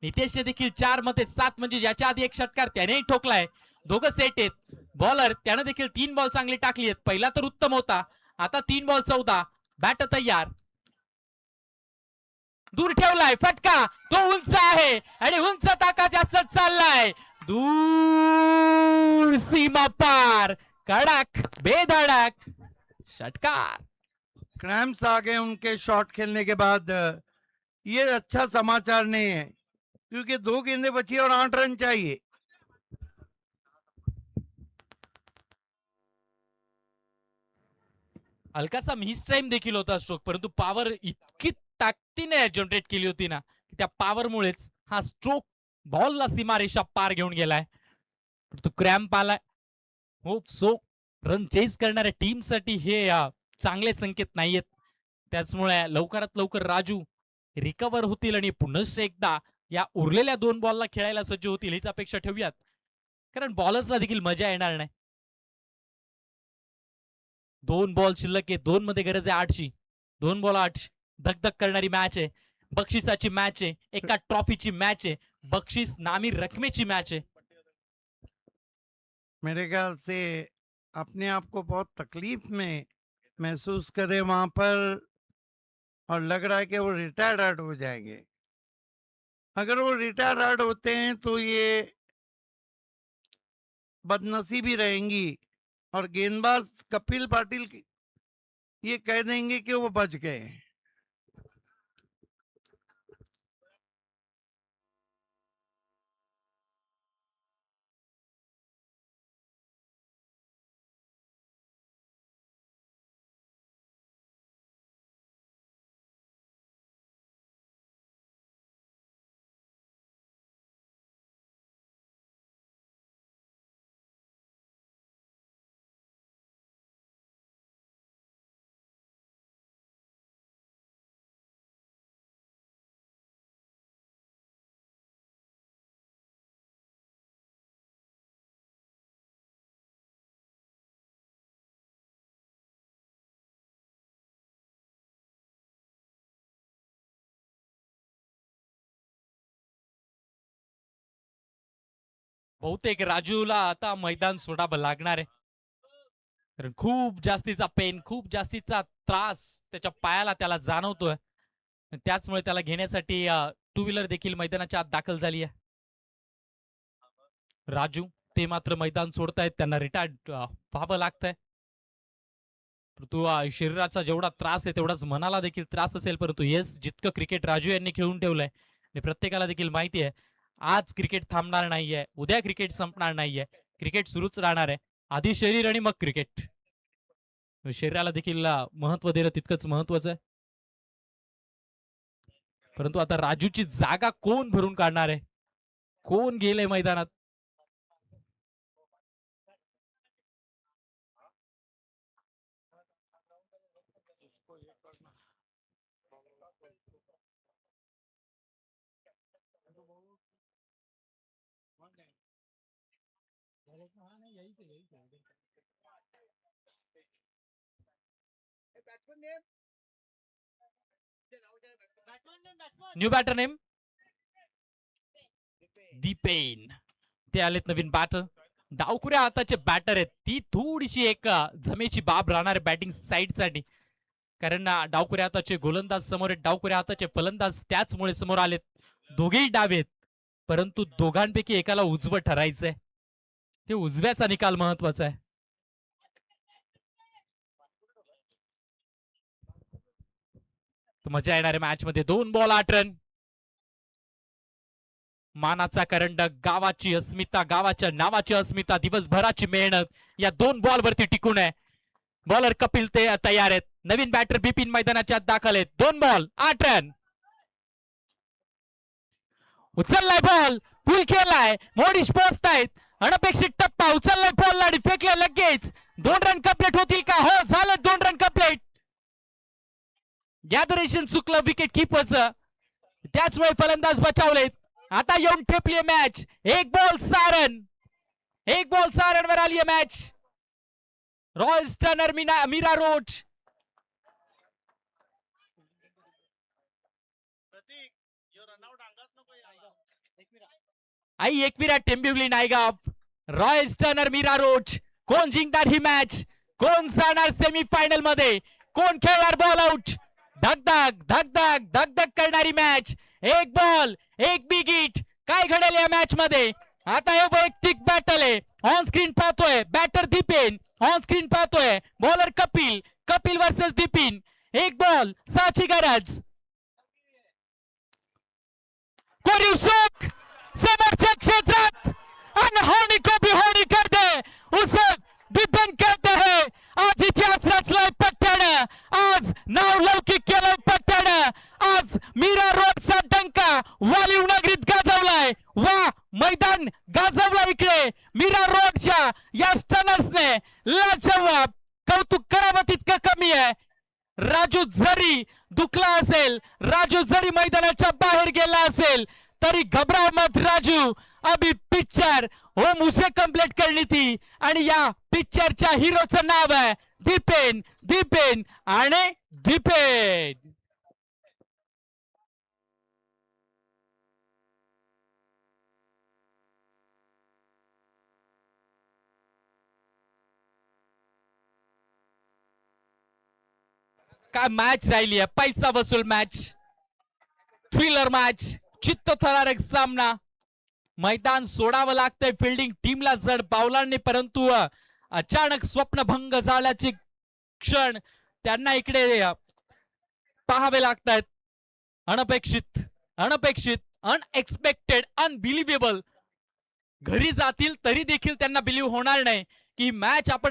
नितेशने देखील 4 मध्ये 7, म्हणजे याच्या आधी एक षटकार त्यानेही ठोकलाय. दोघं सेट आहेत. बॉलर त्याने देखील 3 बॉल चांगली टाकली आहेत. पहिला तर उत्तम होता. आता 3 बॉल 14. बॅट तयार. दूर ठेवलाय फटका, तो उंच आहे आणि उंच टाका जास्त चाललाय, दूर सीमा पार, कडक बेधडक षटकार. क्रैम्प्स आ गए उनके शॉट खेलने के बाद। ये अच्छा समाचार नहीं है क्योंकि 2 गेंदें बची और 8 रन चाहिए। हलकासा मिस टाइम देखील होता स्ट्रोक, परंतु पॉवर इतकी ताकदीने जनरेट केली होती ना, त्या पॉवर मुळेच हा स्ट्रोक बॉलला सीमारेषा पार घेऊन गेलाय. तो क्रॅम्प आलाय. होप सो रन चेस करणाऱ्या टीम साठी हे चांगले संकेत नाहीयेत. त्याचमुळे लवकरात लवकर राजू रिकवर होतील आणि पुन्हा एकदा या उरलेल्या 2 बॉलला खेळायला सज्ज होतील हीच अपेक्षा ठेवूयात, कारण बॉलर्सला देखील मजा येणार नाही. 2 बॉल शिल्लक आहे, 2 मध्ये गरज आहे 8ची. 2 बॉल 8, धकधक करणारी मॅच आहे, बक्षिसाची मॅच आहे, एका ट्रॉफीची मॅच आहे, बक्षीस नामी रकमेची मॅच आहे. मेरे ख्याल से अपने आप को बहुत तकलीफ में महसूस करे वहां पर, और लग रहा है कि वो रिटायर्ड आउट हो जाएंगे। अगर वो रिटायर्ड आउट होते हैं तो ये बदनसीबी रहेंगी और गेंदबाज कपिल पाटिल ये कह देंगे कि वो बच गए। बहुतेक राजूला आता मैदान सोडावं लागणार आहे, कारण खूप जास्तीचा पेन, खूप जास्तीचा त्रास त्याच्या पायाला त्याला जाणवतोय. त्याचमुळे त्याला घेण्यासाठी 2 व्हीलर देखील मैदानाच्या आत दाखल झाली आहे. राजू ते मात्र मैदान सोडतायत, त्यांना रिटायर्ड व्हावं लागतंय. परंतु शरीराचा जेवढा त्रास आहे तेवढाच मनाला देखील त्रास असेल, परंतु येस, जितकं क्रिकेट राजू यांनी खेळून ठेवलंय आणि प्रत्येकाला देखील माहिती आहे आज क्रिकेट थांबणार नाहीये, उद्या क्रिकेट संपणार नाहीये, क्रिकेट सुरूच राहणार आहे. आधी शरीर आणि मग क्रिकेट. शरीराला देखील महत्व देणं तितकंच महत्वाचं आहे. परंतु आता राजूची जागा कोण भरून काढणार आहे, कोण गेले मैदानात? New batter name Dipen. ते आलेत नवीन बॅटर. डावकुऱ्या हाताचे बॅटर आहेत, ती थोडीशी एक जमेची बाब राहणार आहे बॅटिंग साइड साठी, कारण डावकुऱ्या हाताचे गोलंदाज समोर आहेत, डावकुऱ्या हाताचे फलंदाज त्याचमुळे समोर आलेत. दोघेही डावे आहेत, परंतु दोघांपैकी एकाला उजवं ठरायचंय. ते उजव्याचा निकाल महत्वाचा आहे. मजा येणाऱ्या मॅच मध्ये 2 बॉल 8 रन. मानाचा करंडक, गावाची अस्मिता, गावाच्या नावाची अस्मिता, दिवसभराची मेहनत या 2 बॉल वरती टिकून आहे. बॉलर कपिल ते तयार आहेत, नवीन बॅटर बिपिन मैदानाच्या आत दाखल आहेत. 2 बॉल 8 रन. उचललाय बॉल, पुल केलाय, मोडीश पोहोचतायत, अनपेक्षित टप्पा, उचललाय बॉल आणि फेकला लगेच. 2 रन कंप्लीट होतील का? हो, झालं 2 रन कंप्लीट. गॅदरेशन चुकलं विकेट कीपरचं, त्याचमुळे फलंदाज बचावलेत. आता येऊन ठेपली match. 1 ball 6 run, 1 ball 6 run वर आली मॅच. रॉयल टर्नर मीरा रोच आई एकविरा टेंबिवली नायगाव. रॉयल टर्नर मीरा रोच. कोण जिंकणार ही मॅच? कोण जाणार सेमी फायनल मध्ये? कोण खेळणार बॉल आउट? धगधग धगधग धगधग करणारी मॅच. एक बॉल एक बिग हिट. काय घडेल या मॅच मध्ये? आता हे वैयक्तिक बॅटल आहे. ऑन स्क्रीन पाहतोय बॅटर दीपेन, ऑन स्क्रीन पाहतोय बॉलर कपिल. कपिल वर्सेस दीपिन. एक बॉल 6ची गरज. कोरीव सुख समोरच्या क्षेत्रात अनहोनी को भी होनी कर दे उसे दीपेन कहते हैं. आज इतिहास रचलाय पट्ट्यानं, आज नाव लौकिक केलंय पट्ट्यानं. आज मीरा रोडचा डंका वालीव नगरीत गाजवलाय. वा मैदान गाजवला इकडे मीरा रोडच्या या स्टनर्सने. लाजवाब. कौतुक करावं तितकं कमी आहे. राजू जरी दुखला असेल, राजू जरी मैदानाच्या बाहेर गेला असेल तरी घबराव मत राजू. अभी पिक्चर हो मुझे कंप्लीट करनी थी आणि या पिक्चरच्या हिरोचं नाव आहे दीपेन. दीपेन आणि दीपेन. काय मॅच राहिली आहे. पैसा वसूल मॅच, थ्रिलर मॅच, चित्तथरारक सामना. मैदान सोडावं लागतंय फिल्डिंग टीमला जड पावलांनी, परंतु अचानक स्वप्नभंग झाल्याचे क्षण त्यांना इकडे पाहावे लागतात. अनपेक्षित अनपेक्षित अनएक्सपेक्टेड अनबिलिव्हेबल. घरी जातील तरी देखील त्यांना बिलीव्ह होणार नाही की मॅच आपण